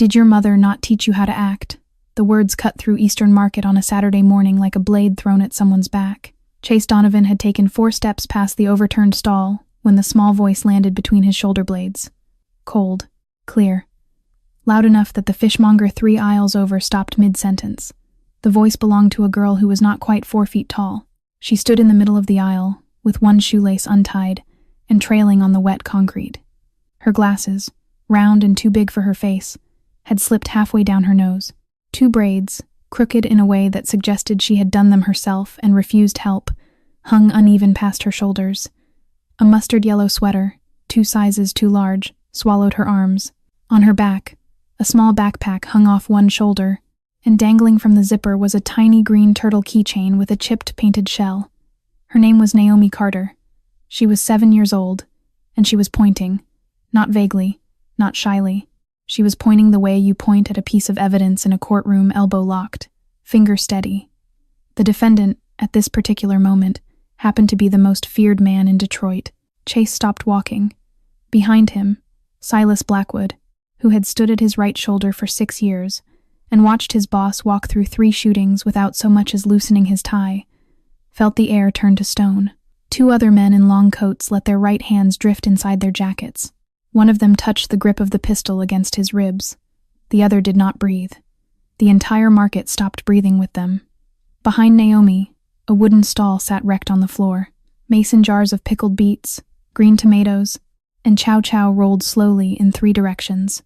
Did your mother not teach you how to act? The words cut through Eastern Market on a Saturday morning like a blade thrown at someone's back. Chase Donovan had taken 4 steps past the overturned stall when the small voice landed between his shoulder blades. Cold, clear, loud enough that the fishmonger 3 aisles over stopped mid-sentence. The voice belonged to a girl who was not quite 4 feet tall. She stood in the middle of the aisle, with one shoelace untied and trailing on the wet concrete. Her glasses, round and too big for her face, had slipped halfway down her nose. 2 braids, crooked in a way that suggested she had done them herself and refused help, hung uneven past her shoulders. A mustard yellow sweater, 2 sizes too large, swallowed her arms. On her back, a small backpack hung off one shoulder, and dangling from the zipper was a tiny green turtle keychain with a chipped painted shell. Her name was Naomi Carter. She was 7 years old, and she was pointing, not vaguely, not shyly. She was pointing the way you point at a piece of evidence in a courtroom, elbow locked, finger steady. The defendant, at this particular moment, happened to be the most feared man in Detroit. Chase stopped walking. Behind him, Silas Blackwood, who had stood at his right shoulder for 6 years, and watched his boss walk through 3 shootings without so much as loosening his tie, felt the air turn to stone. 2 other men in long coats let their right hands drift inside their jackets. One of them touched the grip of the pistol against his ribs. The other did not breathe. The entire market stopped breathing with them. Behind Naomi, a wooden stall sat wrecked on the floor. Mason jars of pickled beets, green tomatoes, and chow-chow rolled slowly in 3 directions.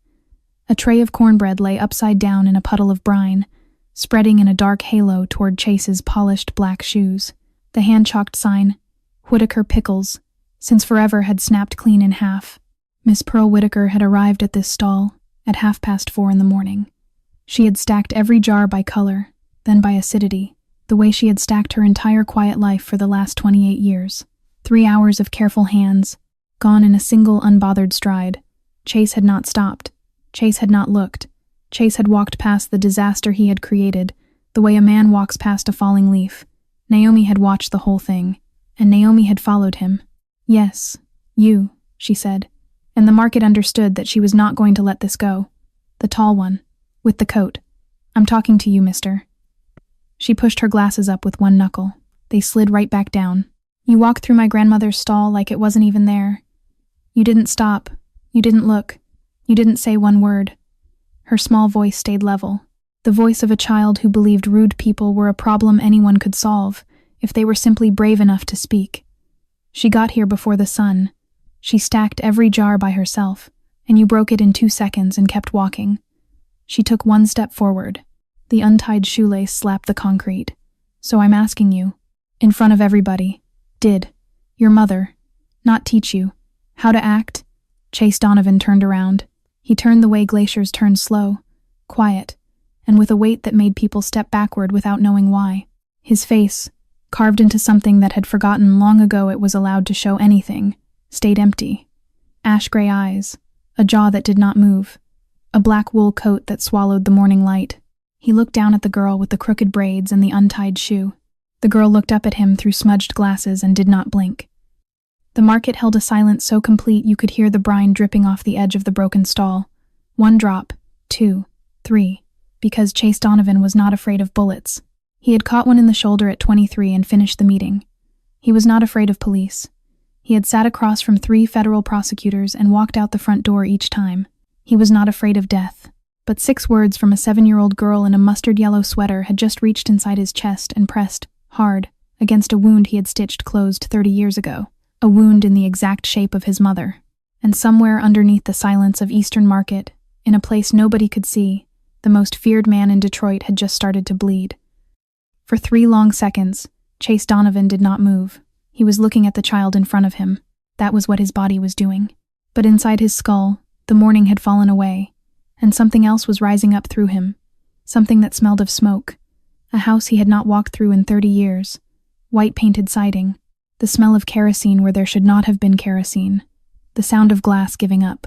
A tray of cornbread lay upside down in a puddle of brine, spreading in a dark halo toward Chase's polished black shoes. The hand-chalked sign, Whitaker Pickles, since forever had snapped clean in half. Miss Pearl Whitaker had arrived at this stall at 4:30 in the morning. She had stacked every jar by color, then by acidity, the way she had stacked her entire quiet life for the last 28 years. 3 hours of careful hands, gone in a single unbothered stride. Chase had not stopped. Chase had not looked. Chase had walked past the disaster he had created, the way a man walks past a falling leaf. Naomi had watched the whole thing, and Naomi had followed him. "Yes, you," she said. And the market understood that she was not going to let this go. The tall one, with the coat. "I'm talking to you, mister." She pushed her glasses up with one knuckle. They slid right back down. "You walked through my grandmother's stall like it wasn't even there. You didn't stop. You didn't look. You didn't say one word." Her small voice stayed level. The voice of a child who believed rude people were a problem anyone could solve if they were simply brave enough to speak. "She got here before the sun. She stacked every jar by herself, and you broke it in 2 seconds and kept walking." She took 1 step forward. The untied shoelace slapped the concrete. "So I'm asking you, in front of everybody, did your mother not teach you how to act?" Chase Donovan turned around. He turned the way glaciers turn, slow, quiet, and with a weight that made people step backward without knowing why. His face, carved into something that had forgotten long ago it was allowed to show anything, stayed empty. Ash-gray eyes, a jaw that did not move, a black wool coat that swallowed the morning light. He looked down at the girl with the crooked braids and the untied shoe. The girl looked up at him through smudged glasses and did not blink. The market held a silence so complete you could hear the brine dripping off the edge of the broken stall. 1 drop, 2, 3, because Chase Donovan was not afraid of bullets. He had caught one in the shoulder at 23 and finished the meeting. He was not afraid of police. He had sat across from 3 federal prosecutors and walked out the front door each time. He was not afraid of death. But 6 words from a 7-year-old girl in a mustard yellow sweater had just reached inside his chest and pressed, hard, against a wound he had stitched closed 30 years ago. A wound in the exact shape of his mother. And somewhere underneath the silence of Eastern Market, in a place nobody could see, the most feared man in Detroit had just started to bleed. For 3 long seconds, Chase Donovan did not move. He was looking at the child in front of him. That was what his body was doing. But inside his skull, the morning had fallen away, and something else was rising up through him. Something that smelled of smoke. A house he had not walked through in 30 years. White-painted siding. The smell of kerosene where there should not have been kerosene. The sound of glass giving up.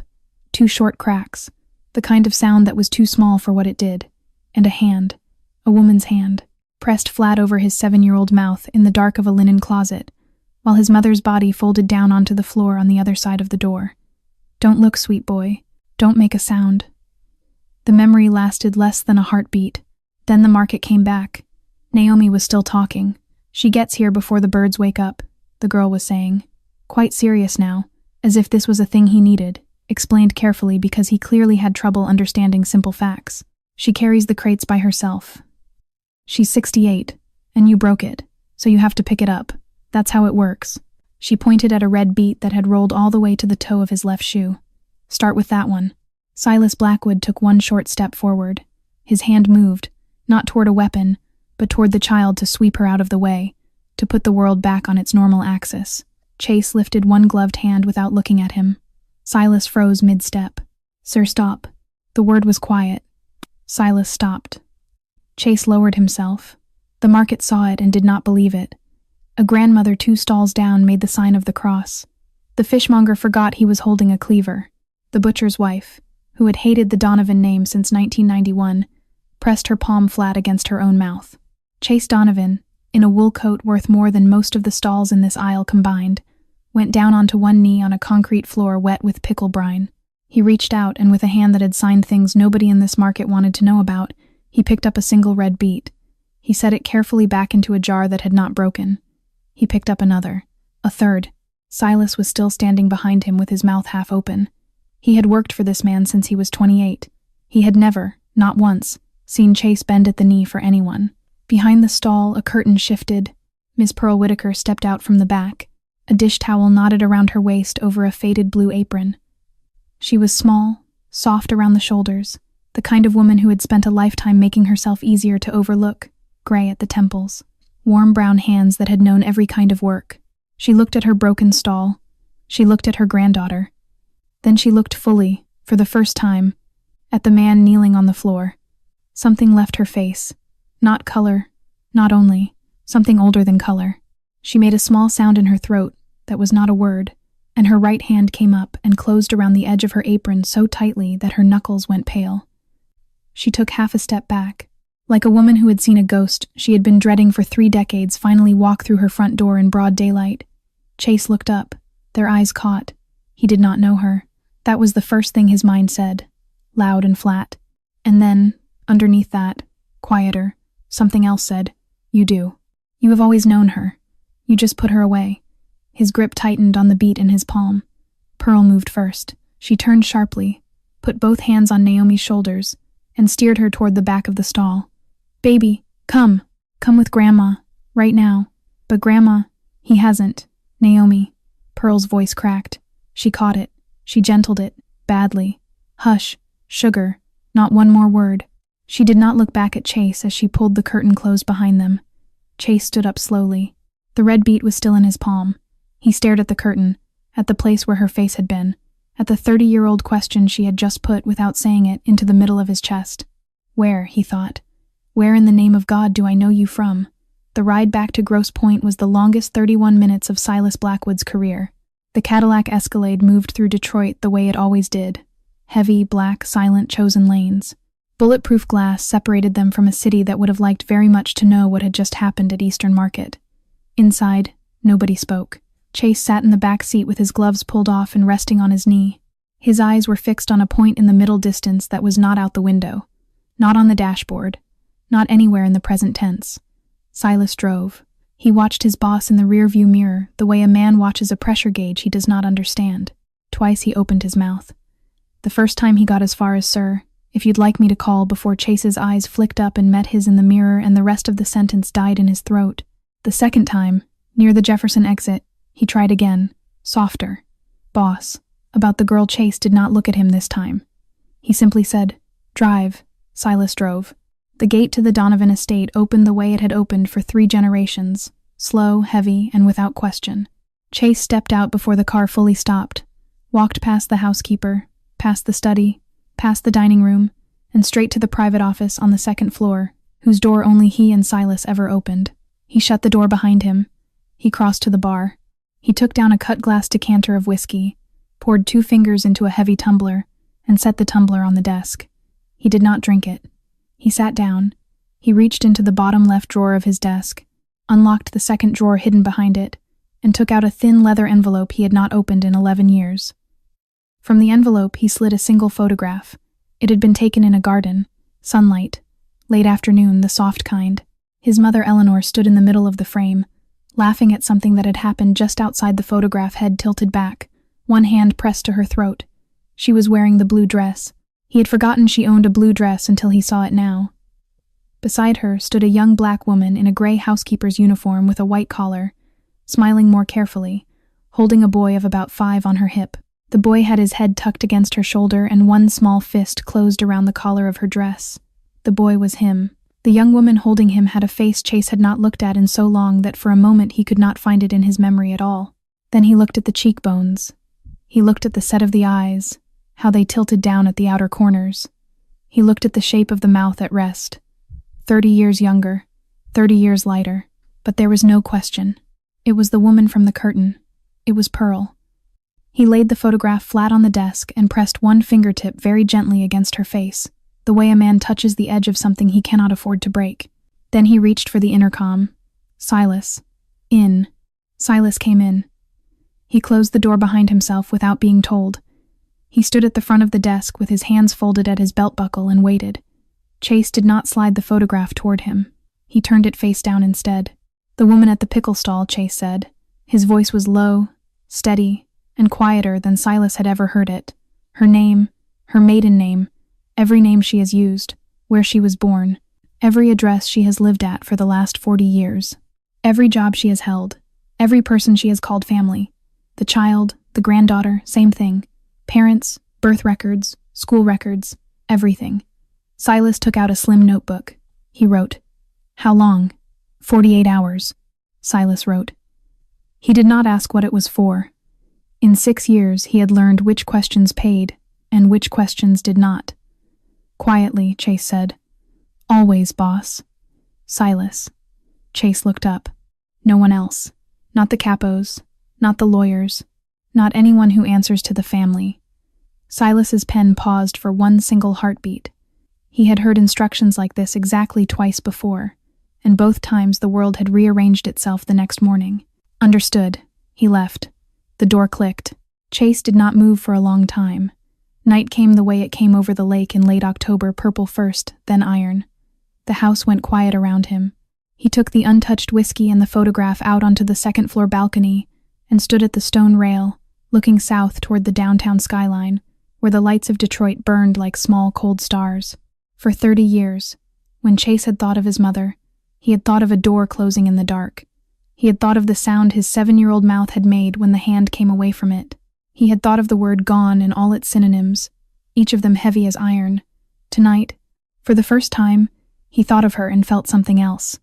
2 short cracks. The kind of sound that was too small for what it did. And a hand. A woman's hand. Pressed flat over his 7-year-old mouth in the dark of a linen closet, while his mother's body folded down onto the floor on the other side of the door. "Don't look, sweet boy. Don't make a sound." The memory lasted less than a heartbeat. Then the market came back. Naomi was still talking. "She gets here before the birds wake up," the girl was saying. Quite serious now, as if this was a thing he needed, explained carefully because he clearly had trouble understanding simple facts. "She carries the crates by herself. She's 68, and you broke it, so you have to pick it up. That's how it works." She pointed at a red beet that had rolled all the way to the toe of his left shoe. "Start with that one." Silas Blackwood took one short step forward. His hand moved, not toward a weapon, but toward the child to sweep her out of the way, to put the world back on its normal axis. Chase lifted one gloved hand without looking at him. Silas froze mid-step. "Sir, stop." The word was quiet. Silas stopped. Chase lowered himself. The market saw it and did not believe it. A grandmother 2 stalls down made the sign of the cross. The fishmonger forgot he was holding a cleaver. The butcher's wife, who had hated the Donovan name since 1991, pressed her palm flat against her own mouth. Chase Donovan, in a wool coat worth more than most of the stalls in this aisle combined, went down onto one knee on a concrete floor wet with pickle brine. He reached out, and with a hand that had signed things nobody in this market wanted to know about, he picked up a single red beet. He set it carefully back into a jar that had not broken. He picked up another, a third. Silas was still standing behind him with his mouth half open. He had worked for this man since he was 28. He had never, not once, seen Chase bend at the knee for anyone. Behind the stall, a curtain shifted. Miss Pearl Whitaker stepped out from the back, a dish towel knotted around her waist over a faded blue apron. She was small, soft around the shoulders, the kind of woman who had spent a lifetime making herself easier to overlook, gray at the temples, warm brown hands that had known every kind of work. She looked at her broken stall. She looked at her granddaughter. Then she looked fully, for the first time, at the man kneeling on the floor. Something left her face. Not color, not only, something older than color. She made a small sound in her throat that was not a word, and her right hand came up and closed around the edge of her apron so tightly that her knuckles went pale. She took half a step back. Like a woman who had seen a ghost she had been dreading for 3 decades finally walk through her front door in broad daylight. Chase looked up. Their eyes caught. He did not know her. That was the first thing his mind said, loud and flat. And then, underneath that, quieter, something else said, "You do. You have always known her. You just put her away." His grip tightened on the beet in his palm. Pearl moved first. She turned sharply, put both hands on Naomi's shoulders, and steered her toward the back of the stall. "Baby, come. Come with Grandma. Right now." "But Grandma..." "He hasn't." "Naomi." Pearl's voice cracked. She caught it. She gentled it, badly. "Hush. Sugar. Not one more word." She did not look back at Chase as she pulled the curtain closed behind them. Chase stood up slowly. The red beet was still in his palm. He stared at the curtain, at the place where her face had been, at the 30-year-old question she had just put without saying it into the middle of his chest. "Where," he thought, "where in the name of God do I know you from?" The ride back to Grosse Pointe was the longest 31 minutes of Silas Blackwood's career. The Cadillac Escalade moved through Detroit the way it always did. Heavy, black, silent, chosen lanes. Bulletproof glass separated them from a city that would have liked very much to know what had just happened at Eastern Market. Inside, nobody spoke. Chase sat in the back seat with his gloves pulled off and resting on his knee. His eyes were fixed on a point in the middle distance that was not out the window, not on the dashboard, not anywhere in the present tense. Silas drove. He watched his boss in the rearview mirror the way a man watches a pressure gauge he does not understand. Twice he opened his mouth. The first time he got as far as "Sir, if you'd like me to call," before Chase's eyes flicked up and met his in the mirror and the rest of the sentence died in his throat. The second time, near the Jefferson exit, he tried again, softer. "Boss." About the girl Chase did not look at him this time. He simply said, "Drive." Silas drove. The gate to the Donovan estate opened the way it had opened for 3 generations, slow, heavy, and without question. Chase stepped out before the car fully stopped, walked past the housekeeper, past the study, past the dining room, and straight to the private office on the 2nd floor, whose door only he and Silas ever opened. He shut the door behind him. He crossed to the bar. He took down a cut-glass decanter of whiskey, poured 2 fingers into a heavy tumbler, and set the tumbler on the desk. He did not drink it. He sat down. He reached into the bottom left drawer of his desk, unlocked the 2nd drawer hidden behind it, and took out a thin leather envelope he had not opened in 11 years. From the envelope he slid a single photograph, It had been taken in a garden, sunlight, late afternoon, the soft kind. His mother Eleanor stood in the middle of the frame, laughing at something that had happened just outside the photograph, head tilted back, one hand pressed to her throat. She was wearing the blue dress. He had forgotten she owned a blue dress until he saw it now. Beside her stood a young black woman in a gray housekeeper's uniform with a white collar, smiling more carefully, holding a boy of about 5 on her hip. The boy had his head tucked against her shoulder and one small fist closed around the collar of her dress. The boy was him. The young woman holding him had a face Chase had not looked at in so long that for a moment he could not find it in his memory at all. Then he looked at the cheekbones. He looked at the set of the eyes, how they tilted down at the outer corners. He looked at the shape of the mouth at rest. 30 years younger, 30 years lighter. But there was no question. It was the woman from the curtain. It was Pearl. He laid the photograph flat on the desk and pressed one fingertip very gently against her face, the way a man touches the edge of something he cannot afford to break. Then he reached for the intercom. Silas. In. Silas came in. He closed the door behind himself without being told. He stood at the front of the desk with his hands folded at his belt buckle and waited. Chase did not slide the photograph toward him. He turned it face down instead. The woman at the pickle stall, Chase said. His voice was low, steady, and quieter than Silas had ever heard it. Her name, her maiden name, every name she has used, where she was born, every address she has lived at for the last 40 years, every job she has held, every person she has called family, the child, the granddaughter, same thing, parents, birth records, school records, everything. Silas took out a slim notebook. He wrote, "How long?" 48 hours, Silas wrote. He did not ask what it was for. In 6 years, he had learned which questions paid and which questions did not. Quietly, Chase said, "Always, boss." Silas. Chase looked up. No one else. Not the capos, not the lawyers, not anyone who answers to the family. Silas's pen paused for one single heartbeat. He had heard instructions like this exactly twice before, and both times the world had rearranged itself the next morning. Understood. He left. The door clicked. Chase did not move for a long time. Night came the way it came over the lake in late October, purple first, then iron. The house went quiet around him. He took the untouched whiskey and the photograph out onto the second-floor balcony and stood at the stone rail, looking south toward the downtown skyline, where the lights of Detroit burned like small, cold stars. For 30 years, when Chase had thought of his mother, he had thought of a door closing in the dark. He had thought of the sound his 7-year-old mouth had made when the hand came away from it. He had thought of the word gone and all its synonyms, each of them heavy as iron. Tonight, for the first time, he thought of her and felt something else.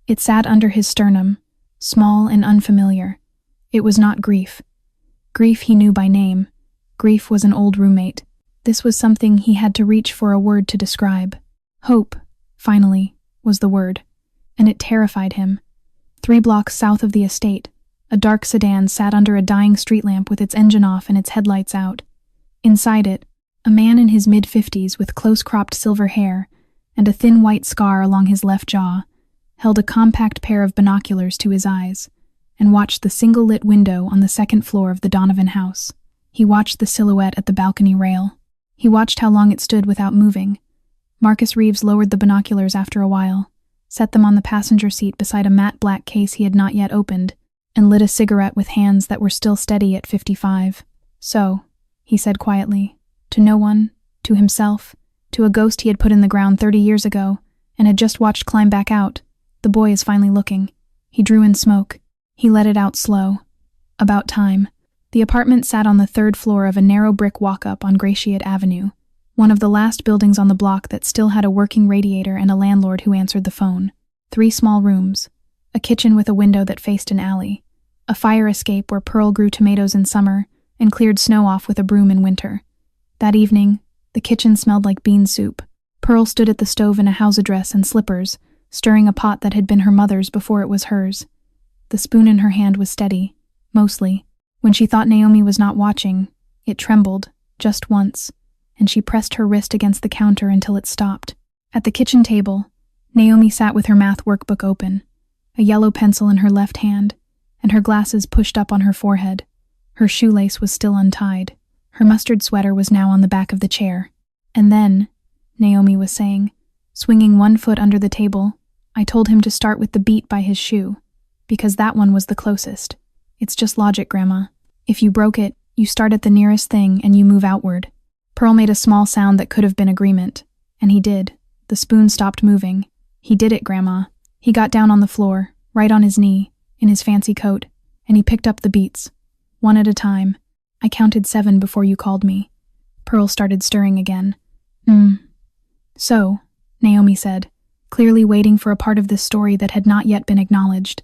It sat under his sternum, small and unfamiliar. It was not grief. Grief he knew by name. Grief was an old roommate. This was something he had to reach for a word to describe. Hope, finally, was the word, and it terrified him. 3 blocks south of the estate, a dark sedan sat under a dying street lamp with its engine off and its headlights out. Inside it, a man in his mid-50s with close-cropped silver hair and a thin white scar along his left jaw held a compact pair of binoculars to his eyes and watched the single-lit window on the second floor of the Donovan house. He watched the silhouette at the balcony rail. He watched how long it stood without moving. Marcus Reeves lowered the binoculars after a while, set them on the passenger seat beside a matte black case he had not yet opened, and lit a cigarette with hands that were still steady at 55. "So," he said quietly, to no one, to himself, to a ghost he had put in the ground 30 years ago and had just watched climb back out, "The boy is finally looking." He drew in smoke. He let it out slow. About time. The apartment sat on the 3rd floor of a narrow brick walk-up on Gratiot Avenue, one of the last buildings on the block that still had a working radiator and a landlord who answered the phone. 3 small rooms, a kitchen with a window that faced an alley, a fire escape where Pearl grew tomatoes in summer and cleared snow off with a broom in winter. That evening, the kitchen smelled like bean soup. Pearl stood at the stove in a house dress and slippers, stirring a pot that had been her mother's before it was hers. The spoon in her hand was steady, mostly. When she thought Naomi was not watching, it trembled, just once, and she pressed her wrist against the counter until it stopped. At the kitchen table, Naomi sat with her math workbook open, a yellow pencil in her left hand, and her glasses pushed up on her forehead. Her shoelace was still untied. Her mustard sweater was now on the back of the chair. And then, Naomi was saying, swinging one foot under the table, I told him to start with the beat by his shoe, because that one was the closest. It's just logic, Grandma. If you broke it, you start at the nearest thing and you move outward. Pearl made a small sound that could have been agreement, and he did. The spoon stopped moving. He did it, Grandma. He got down on the floor, right on his knee, in his fancy coat, and he picked up the beats, one at a time. I counted 7 before you called me. Pearl started stirring again. So, Naomi said, clearly waiting for a part of this story that had not yet been acknowledged.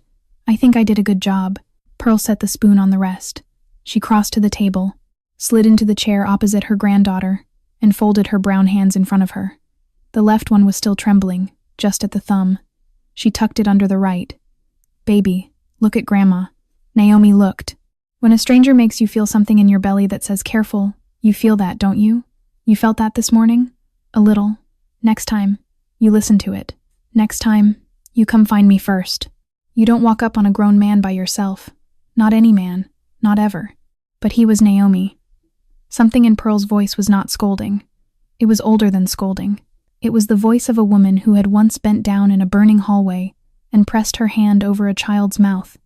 I think I did a good job. Pearl set the spoon on the rest. She crossed to the table, slid into the chair opposite her granddaughter, and folded her brown hands in front of her. The left one was still trembling, just at the thumb. She tucked it under the right. Baby, look at Grandma. Naomi looked. When a stranger makes you feel something in your belly that says careful, you feel that, don't you? You felt that this morning? A little. Next time, you listen to it. Next time, you come find me first. You don't walk up on a grown man by yourself. Not any man. Not ever. But he was Naomi. Something in Pearl's voice was not scolding. It was older than scolding. It was the voice of a woman who had once bent down in a burning hallway and pressed her hand over a child's mouth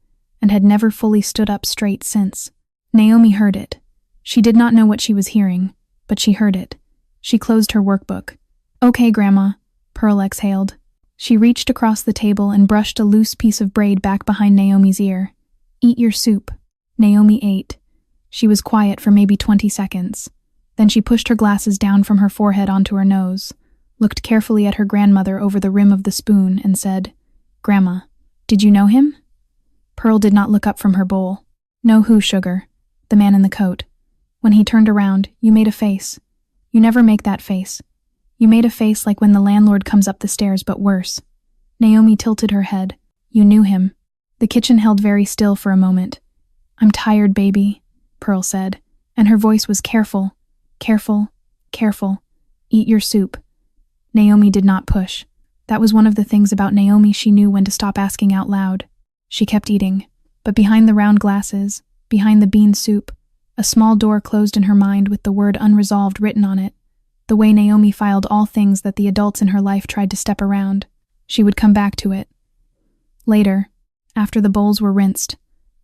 and had never fully stood up straight since. Naomi heard it. She did not know what she was hearing, but she heard it. She closed her workbook. Okay, Grandma, Pearl exhaled. She reached across the table and brushed a loose piece of braid back behind Naomi's ear. Eat your soup. Naomi ate. She was quiet for maybe 20 seconds. Then she pushed her glasses down from her forehead onto her nose, looked carefully at her grandmother over the rim of the spoon, and said, Grandma, did you know him? Pearl did not look up from her bowl. Know who, sugar? The man in the coat. When he turned around, you made a face. You never make that face. You made a face like when the landlord comes up the stairs, but worse. Naomi tilted her head. You knew him. The kitchen held very still for a moment. I'm tired, baby, Pearl said, and her voice was careful. Careful, careful. Eat your soup. Naomi did not push. That was one of the things about Naomi she knew when to stop asking out loud. She kept eating, but behind the round glasses, behind the bean soup, a small door closed in her mind with the word unresolved written on it. The way Naomi filed all things that the adults in her life tried to step around. She would come back to it. Later, after the bowls were rinsed,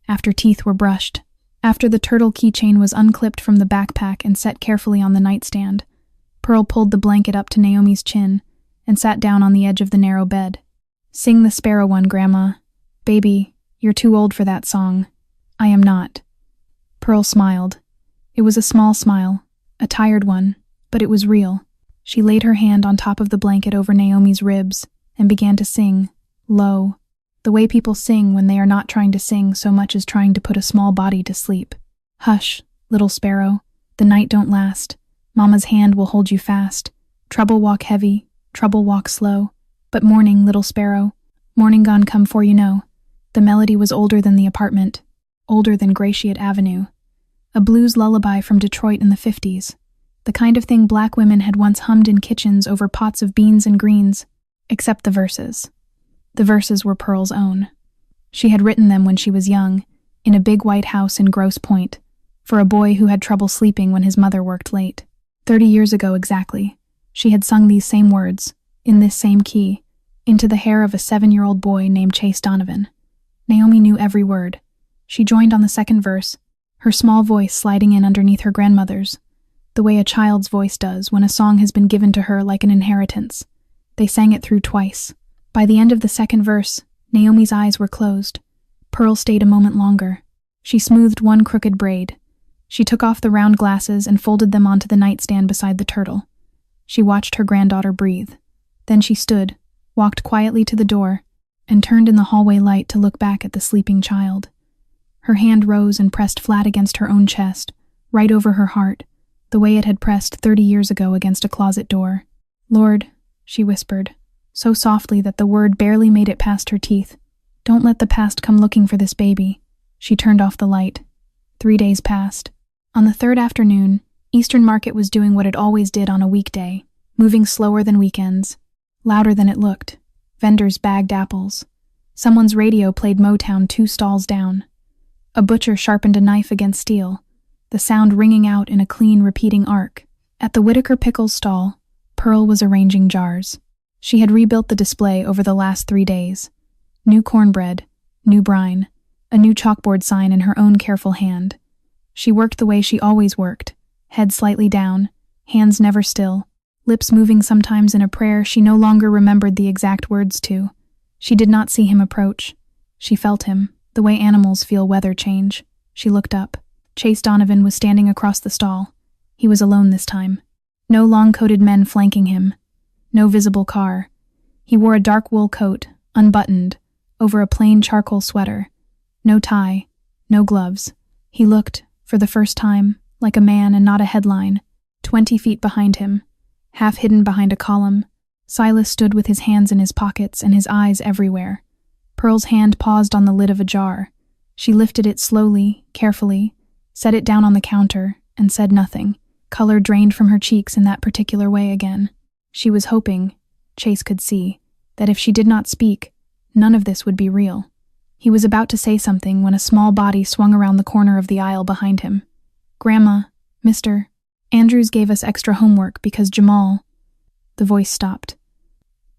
after teeth were brushed, after the turtle keychain was unclipped from the backpack and set carefully on the nightstand, Pearl pulled the blanket up to Naomi's chin and sat down on the edge of the narrow bed. Sing the sparrow one, Grandma. Baby, you're too old for that song. I am not. Pearl smiled. It was a small smile, a tired one, but it was real. She laid her hand on top of the blanket over Naomi's ribs and began to sing, low, the way people sing when they are not trying to sing so much as trying to put a small body to sleep. Hush, little sparrow, the night don't last. Mama's hand will hold you fast. Trouble walk heavy, trouble walk slow. But morning, little sparrow, morning gone come for you know. The melody was older than the apartment, older than Gratiot Avenue. A blues lullaby from Detroit in the 50s. The kind of thing black women had once hummed in kitchens over pots of beans and greens, except the verses. The verses were Pearl's own. She had written them when she was young, in a big white house in Grosse Pointe, for a boy who had trouble sleeping when his mother worked late. 30 years ago exactly, she had sung these same words, in this same key, into the hair of a 7-year-old boy named Chase Donovan. Naomi knew every word. She joined on the second verse, her small voice sliding in underneath her grandmother's, the way a child's voice does when a song has been given to her like an inheritance. They sang it through twice. By the end of the second verse, Naomi's eyes were closed. Pearl stayed a moment longer. She smoothed one crooked braid. She took off the round glasses and folded them onto the nightstand beside the turtle. She watched her granddaughter breathe. Then she stood, walked quietly to the door, and turned in the hallway light to look back at the sleeping child. Her hand rose and pressed flat against her own chest, right over her heart, the way it had pressed 30 years ago against a closet door. Lord, she whispered, so softly that the word barely made it past her teeth. Don't let the past come looking for this baby. She turned off the light. 3 days passed. On the third afternoon, Eastern Market was doing what it always did on a weekday, moving slower than weekends, louder than it looked. Vendors bagged apples. Someone's radio played Motown 2 stalls down. A butcher sharpened a knife against steel, the sound ringing out in a clean, repeating arc, At the Whitaker Pickles stall, Pearl was arranging jars. She had rebuilt the display over the last 3 days. New cornbread, new brine, a new chalkboard sign in her own careful hand. She worked the way she always worked, head slightly down, hands never still, lips moving sometimes in a prayer she no longer remembered the exact words to. She did not see him approach. She felt him, the way animals feel weather change. She looked up. Chase Donovan was standing across the stall. He was alone this time. No long-coated men flanking him. No visible car. He wore a dark wool coat, unbuttoned, over a plain charcoal sweater. No tie, no gloves. He looked, for the first time, like a man and not a headline. 20 feet behind him, half hidden behind a column, Silas stood with his hands in his pockets and his eyes everywhere. Pearl's hand paused on the lid of a jar. She lifted it slowly, carefully, set it down on the counter, and said nothing. Color drained from her cheeks in that particular way again. She was hoping, Chase could see, that if she did not speak, none of this would be real. He was about to say something when a small body swung around the corner of the aisle behind him. "Grandma, Mr. Andrews gave us extra homework because Jamal..." The voice stopped.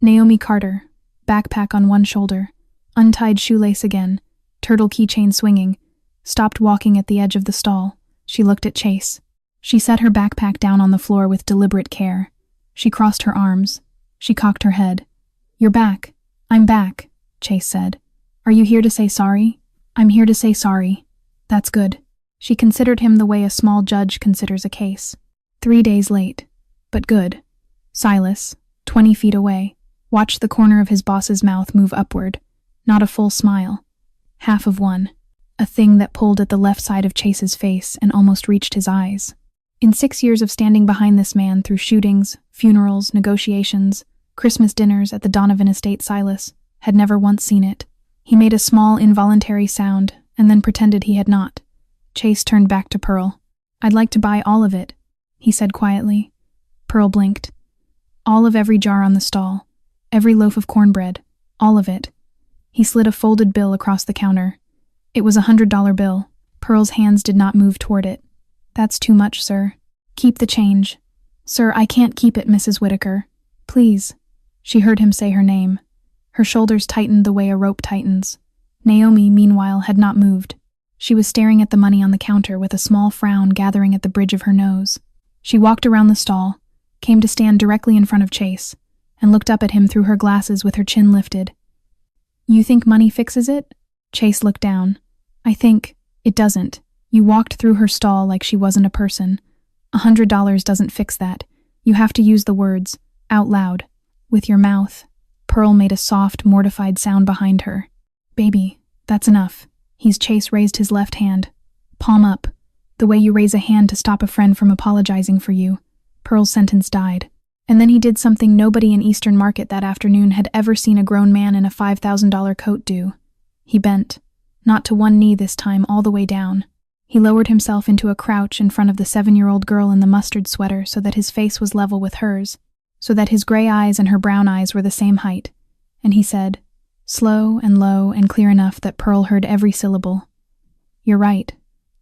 Naomi Carter, backpack on one shoulder, untied shoelace again, turtle keychain swinging, stopped walking at the edge of the stall. She looked at Chase. She set her backpack down on the floor with deliberate care. She crossed her arms. She cocked her head. "You're back. I'm back," Chase said. "Are you here to say sorry?" "I'm here to say sorry." "That's good." She considered him the way a small judge considers a case. 3 days late, but good. Silas, 20 feet away, watched the corner of his boss's mouth move upward. Not a full smile. Half of one. A thing that pulled at the left side of Chase's face and almost reached his eyes. In 6 years of standing behind this man through shootings, funerals, negotiations, Christmas dinners at the Donovan estate, Silas had never once seen it. He made a small, involuntary sound and then pretended he had not. Chase turned back to Pearl. "I'd like to buy all of it," he said quietly. Pearl blinked. "All of every jar on the stall. Every loaf of cornbread. All of it." He slid a folded bill across the counter. It was a $100 bill. Pearl's hands did not move toward it. "That's too much, sir." "Keep the change." "Sir, I can't keep it, Mrs. Whitaker. Please." She heard him say her name. Her shoulders tightened the way a rope tightens. Naomi, meanwhile, had not moved. She was staring at the money on the counter with a small frown gathering at the bridge of her nose. She walked around the stall, came to stand directly in front of Chase, and looked up at him through her glasses with her chin lifted. "You think money fixes it?" Chase looked down. "I think it doesn't." You walked through her stall like she wasn't a person. $100 doesn't fix that. You have to use the words, out loud, with your mouth. Pearl made a soft, mortified sound behind her. "Baby, that's enough." Chase raised his left hand. Palm up, the way you raise a hand to stop a friend from apologizing for you. Pearl's sentence died. And then he did something nobody in Eastern Market that afternoon had ever seen a grown man in a $5,000 coat do. He bent, not to one knee this time, all the way down. He lowered himself into a crouch in front of the 7-year-old girl in the mustard sweater so that his face was level with hers, so that his gray eyes and her brown eyes were the same height. And he said, slow and low and clear enough that Pearl heard every syllable, "You're right.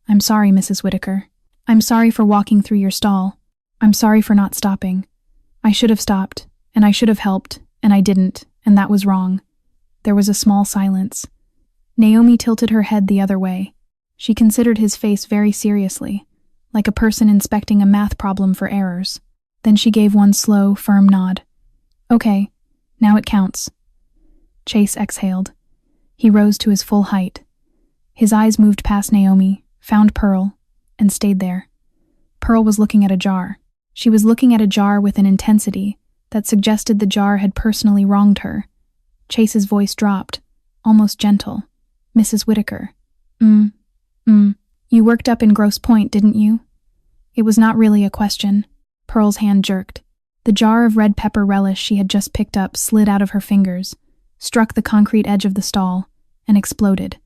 I'm sorry, Mrs. Whitaker. I'm sorry for walking through your stall. I'm sorry for not stopping. I should have stopped, and I should have helped, and I didn't, and that was wrong." There was a small silence. Naomi tilted her head the other way. She considered his face very seriously, like a person inspecting a math problem for errors. Then she gave one slow, firm nod. "Okay, now it counts." Chase exhaled. He rose to his full height. His eyes moved past Naomi, found Pearl, and stayed there. Pearl was looking at a jar. She was looking at a jar with an intensity that suggested the jar had personally wronged her. Chase's voice dropped, almost gentle. "Mrs. Whitaker. You worked up in Grosse Pointe, didn't you?" It was not really a question. Pearl's hand jerked. The jar of red pepper relish she had just picked up slid out of her fingers, struck the concrete edge of the stall, and exploded.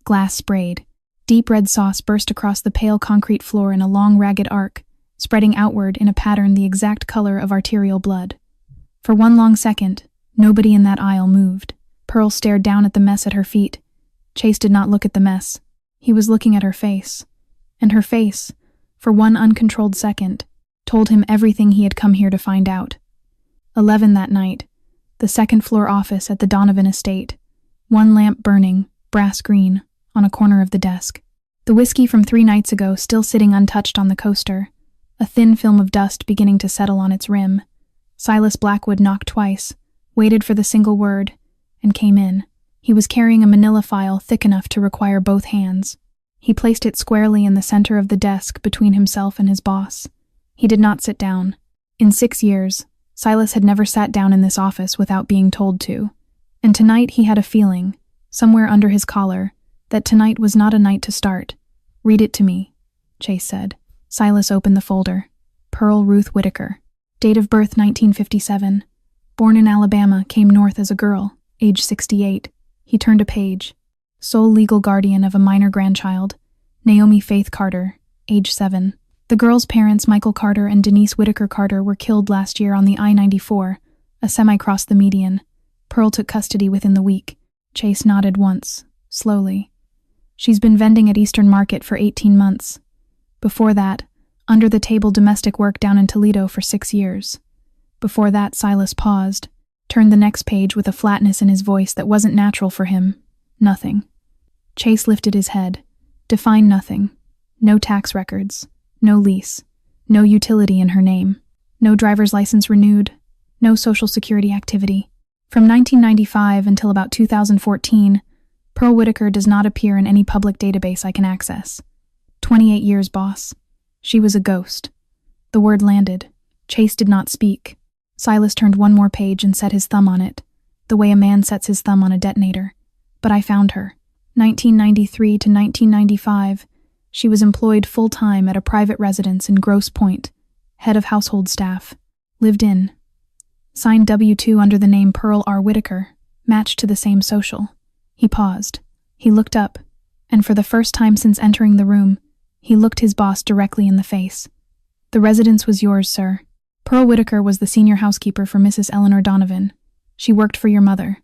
Glass sprayed. Deep red sauce burst across the pale concrete floor in a long ragged arc, spreading outward in a pattern the exact color of arterial blood. For one long second, nobody in that aisle moved. Pearl stared down at the mess at her feet. Chase did not look at the mess. He was looking at her face. And her face, for one uncontrolled second, told him everything he had come here to find out. 11 that night, the second-floor office at the Donovan estate. One lamp burning, brass green, on a corner of the desk. The whiskey from 3 nights ago still sitting untouched on the coaster, a thin film of dust beginning to settle on its rim. Silas Blackwood knocked twice, waited for the single word, and came in. He was carrying a manila file thick enough to require both hands. He placed it squarely in the center of the desk between himself and his boss. He did not sit down. In 6 years, Silas had never sat down in this office without being told to. And tonight he had a feeling, somewhere under his collar, that tonight was not a night to start. "Read it to me," Chase said. Silas opened the folder. Pearl Ruth Whitaker. Date of birth 1957. Born in Alabama, came north as a girl, age 68. He turned a page. Sole legal guardian of a minor grandchild, Naomi Faith Carter, age 7. The girl's parents, Michael Carter and Denise Whitaker Carter, were killed last year on the I-94. A semi crossed the median. Pearl took custody within the week. Chase nodded once, slowly. She's been vending at Eastern Market for 18 months. Before that, under-the-table domestic work down in Toledo for 6 years. Before that, Silas paused, turned the next page with a flatness in his voice that wasn't natural for him. Nothing. Chase lifted his head. Define nothing. No tax records. No lease. No utility in her name. No driver's license renewed. No Social Security activity. From 1995 until about 2014, Pearl Whitaker does not appear in any public database I can access. 28 years, boss. She was a ghost. The word landed. Chase did not speak. Silas turned one more page and set his thumb on it, the way a man sets his thumb on a detonator. But I found her. 1993 to 1995, she was employed full-time at a private residence in Grosse Pointe, head of household staff. Lived in. Signed W-2 under the name Pearl R. Whitaker, matched to the same social. He paused. He looked up, and for the first time since entering the room, he looked his boss directly in the face. "The residence was yours, sir. Pearl Whitaker was the senior housekeeper for Mrs. Eleanor Donovan. She worked for your mother."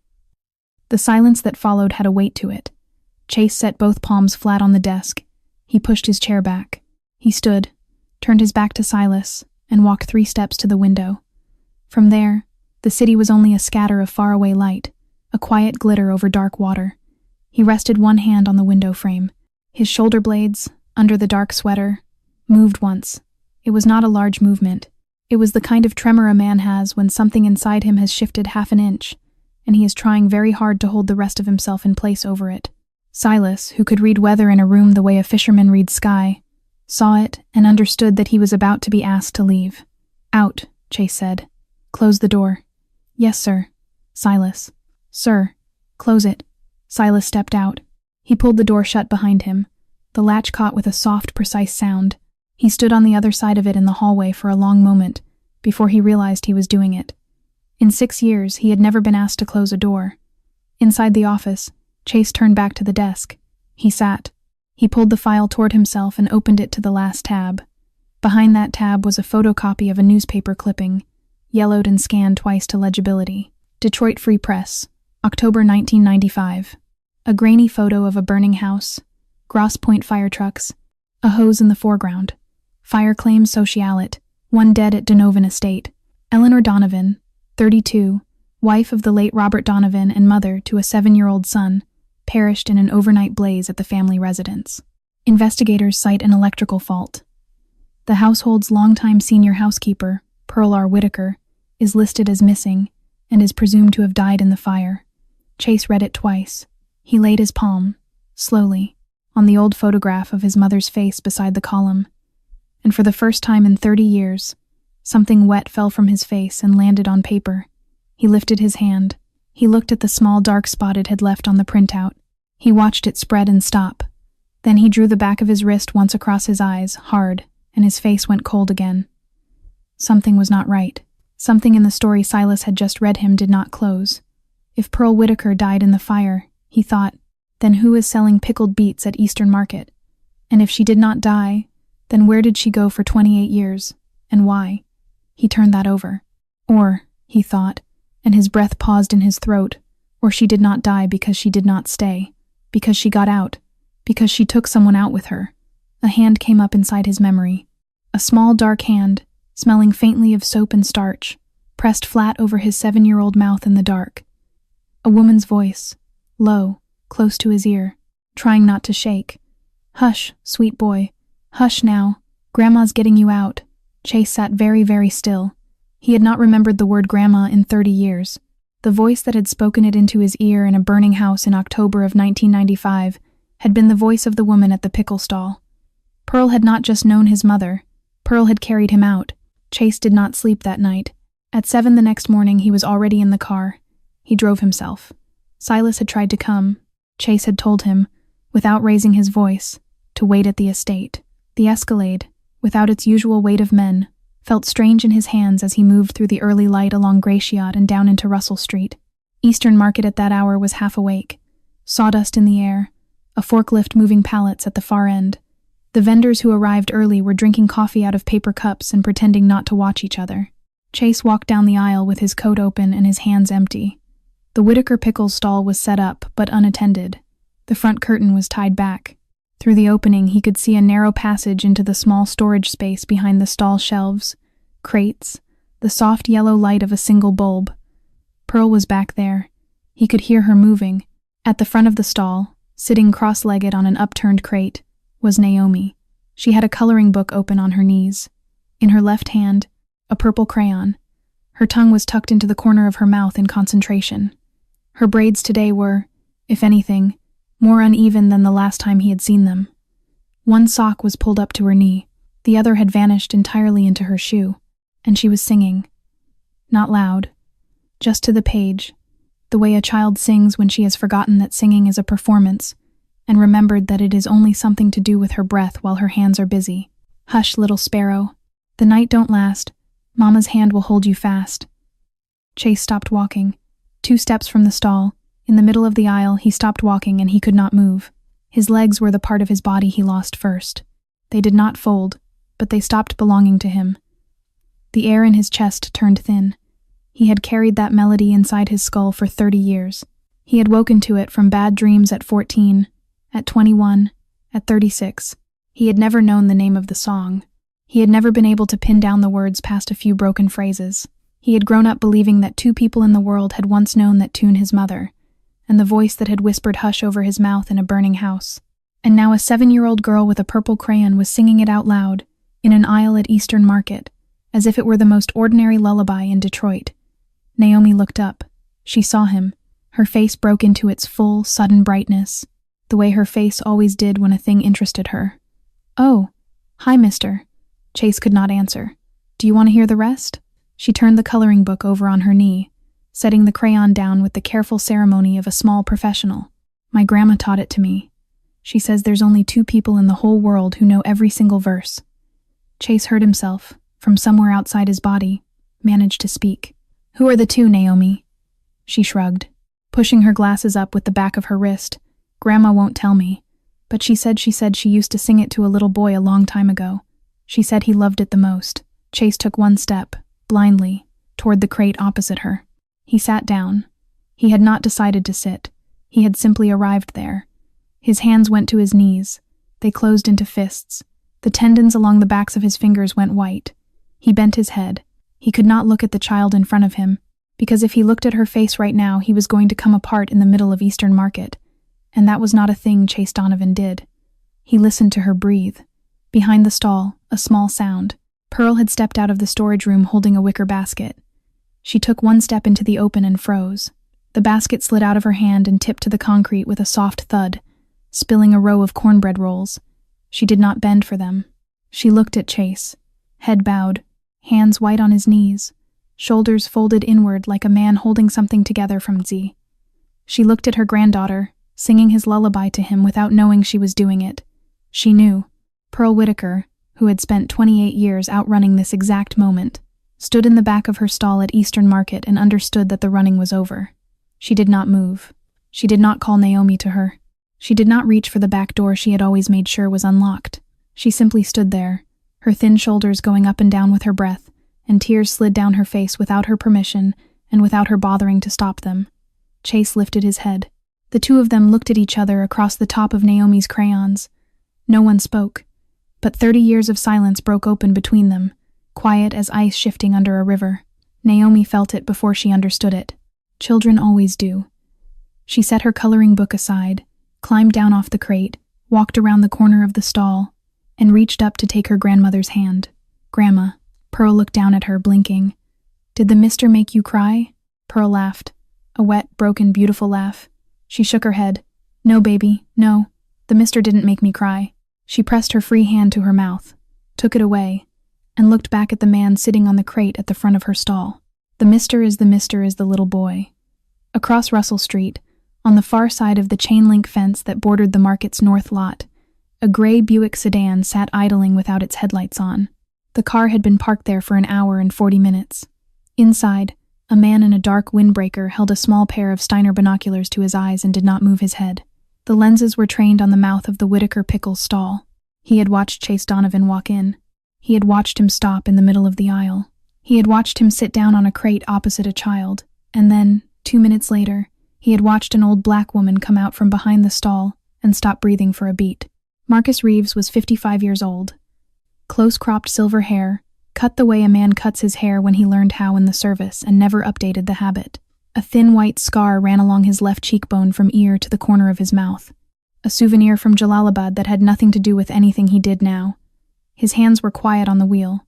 The silence that followed had a weight to it. Chase set both palms flat on the desk. He pushed his chair back. He stood, turned his back to Silas, and walked 3 steps to the window. From there, the city was only a scatter of faraway light, a quiet glitter over dark water. He rested one hand on the window frame. His shoulder blades, under the dark sweater, moved once. It was not a large movement. It was the kind of tremor a man has when something inside him has shifted half an inch, and he is trying very hard to hold the rest of himself in place over it. Silas, who could read weather in a room the way a fisherman reads sky, saw it and understood that he was about to be asked to leave. "Out," Chase said. "Close the door." "Yes, sir." Silas. "Sir." "Close it." Silas stepped out. He pulled the door shut behind him. The latch caught with a soft, precise sound. He stood on the other side of it in the hallway for a long moment before he realized he was doing it. In 6 years, he had never been asked to close a door. Inside the office, Chase turned back to the desk. He sat. He pulled the file toward himself and opened it to the last tab. Behind that tab was a photocopy of a newspaper clipping, yellowed and scanned twice to legibility. Detroit Free Press, October 1995. A grainy photo of a burning house, Grosse Pointe fire trucks, a hose in the foreground. Fire claims socialite, 1 dead at Donovan estate. Eleanor Donovan, 32, wife of the late Robert Donovan and mother to a 7-year-old son, perished in an overnight blaze at the family residence. Investigators cite an electrical fault. The household's longtime senior housekeeper, Pearl R. Whitaker, is listed as missing and is presumed to have died in the fire. Chase read it twice. He laid his palm, slowly, on the old photograph of his mother's face beside the column. And for the first time in 30 years, something wet fell from his face and landed on paper. He lifted his hand. He looked at the small dark spot it had left on the printout. He watched it spread and stop. Then he drew the back of his wrist once across his eyes, hard, and his face went cold again. Something was not right. Something in the story Silas had just read him did not close. If Pearl Whitaker died in the fire, he thought, then who is selling pickled beets at Eastern Market? And if she did not die, then where did she go for 28 years, and why? He turned that over. Or, he thought, and his breath paused in his throat, or she did not die because she did not stay, because she got out, because she took someone out with her. A hand came up inside his memory. A small dark hand, smelling faintly of soap and starch, pressed flat over his 7-year-old mouth in the dark. A woman's voice, low, close to his ear, trying not to shake. "Hush, sweet boy. Hush now. Grandma's getting you out." Chase sat very, very still. He had not remembered the word grandma in 30 years. The voice that had spoken it into his ear in a burning house in October of 1995 had been the voice of the woman at the pickle stall. Pearl had not just known his mother. Pearl had carried him out. Chase did not sleep that night. At 7 the next morning, he was already in the car. He drove himself. Silas had tried to come. Chase had told him, without raising his voice, to wait at the estate. The Escalade, without its usual weight of men, felt strange in his hands as he moved through the early light along Gratiot and down into Russell Street. Eastern Market at that hour was half awake. Sawdust in the air, a forklift moving pallets at the far end. The vendors who arrived early were drinking coffee out of paper cups and pretending not to watch each other. Chase walked down the aisle with his coat open and his hands empty. The Whitaker Pickles stall was set up, but unattended. The front curtain was tied back. Through the opening, he could see a narrow passage into the small storage space behind the stall shelves, crates, the soft yellow light of a single bulb. Pearl was back there. He could hear her moving. At the front of the stall, sitting cross-legged on an upturned crate, was Naomi. She had a coloring book open on her knees. In her left hand, a purple crayon. Her tongue was tucked into the corner of her mouth in concentration. Her braids today were, if anything, more uneven than the last time he had seen them. One sock was pulled up to her knee, the other had vanished entirely into her shoe, and she was singing. Not loud, just to the page, the way a child sings when she has forgotten that singing is a performance, and remembered that it is only something to do with her breath while her hands are busy. "Hush, little sparrow. The night don't last. Mama's hand will hold you fast." Chase stopped walking. 2 steps from the stall, in the middle of the aisle, he stopped walking and he could not move. His legs were the part of his body he lost first. They did not fold, but they stopped belonging to him. The air in his chest turned thin. He had carried that melody inside his skull for 30 years. He had woken to it from bad dreams at 14, at 21, at 36. He had never known the name of the song. He had never been able to pin down the words past a few broken phrases. He had grown up believing that 2 people in the world had once known that tune, his mother, and the voice that had whispered hush over his mouth in a burning house. And now a 7-year-old girl with a purple crayon was singing it out loud, in an aisle at Eastern Market, as if it were the most ordinary lullaby in Detroit. Naomi looked up. She saw him. Her face broke into its full, sudden brightness, the way her face always did when a thing interested her. "Oh, hi, mister." Chase could not answer. "Do you want to hear the rest?" She turned the coloring book over on her knee, setting the crayon down with the careful ceremony of a small professional. "My grandma taught it to me. She says there's only 2 people in the whole world who know every single verse." Chase heard himself, from somewhere outside his body, manage to speak. "Who are the 2, Naomi?" She shrugged, pushing her glasses up with the back of her wrist. "Grandma won't tell me, but she said she used to sing it to a little boy a long time ago. She said he loved it the most." Chase took 1 step, blindly, toward the crate opposite her. He sat down. He had not decided to sit. He had simply arrived there. His hands went to his knees. They closed into fists. The tendons along the backs of his fingers went white. He bent his head. He could not look at the child in front of him, because if he looked at her face right now, he was going to come apart in the middle of Eastern Market. And that was not a thing Chase Donovan did. He listened to her breathe. Behind the stall, a small sound. Pearl had stepped out of the storage room holding a wicker basket. She took 1 step into the open and froze. The basket slid out of her hand and tipped to the concrete with a soft thud, spilling a row of cornbread rolls. She did not bend for them. She looked at Chase, head bowed, hands white on his knees, shoulders folded inward like a man holding something together from Z. She looked at her granddaughter, singing his lullaby to him without knowing she was doing it. She knew. Pearl Whitaker, who had spent 28 years outrunning this exact moment, stood in the back of her stall at Eastern Market and understood that the running was over. She did not move. She did not call Naomi to her. She did not reach for the back door she had always made sure was unlocked. She simply stood there, her thin shoulders going up and down with her breath, and tears slid down her face without her permission and without her bothering to stop them. Chase lifted his head. The 2 of them looked at each other across the top of Naomi's crayons. No one spoke, but 30 years of silence broke open between them, quiet as ice shifting under a river. Naomi felt it before she understood it. Children always do. She set her coloring book aside, climbed down off the crate, walked around the corner of the stall, and reached up to take her grandmother's hand. "Grandma." Pearl looked down at her, blinking. "Did the mister make you cry?" Pearl laughed. A wet, broken, beautiful laugh. She shook her head. "No, baby, no. The mister didn't make me cry." She pressed her free hand to her mouth, took it away, and looked back at the man sitting on the crate at the front of her stall. The mister is the little boy. Across Russell Street, on the far side of the chain-link fence that bordered the market's north lot, a gray Buick sedan sat idling without its headlights on. The car had been parked there for an hour and 40 minutes. Inside, a man in a dark windbreaker held a small pair of Steiner binoculars to his eyes and did not move his head. The lenses were trained on the mouth of the Whitaker Pickles stall. He had watched Chase Donovan walk in. He had watched him stop in the middle of the aisle. He had watched him sit down on a crate opposite a child, and then, 2 minutes later, he had watched an old black woman come out from behind the stall and stop breathing for a beat. Marcus Reeves was 55 years old. Close-cropped silver hair, cut the way a man cuts his hair when he learned how in the service and never updated the habit. A thin white scar ran along his left cheekbone from ear to the corner of his mouth. A souvenir from Jalalabad that had nothing to do with anything he did now. His hands were quiet on the wheel.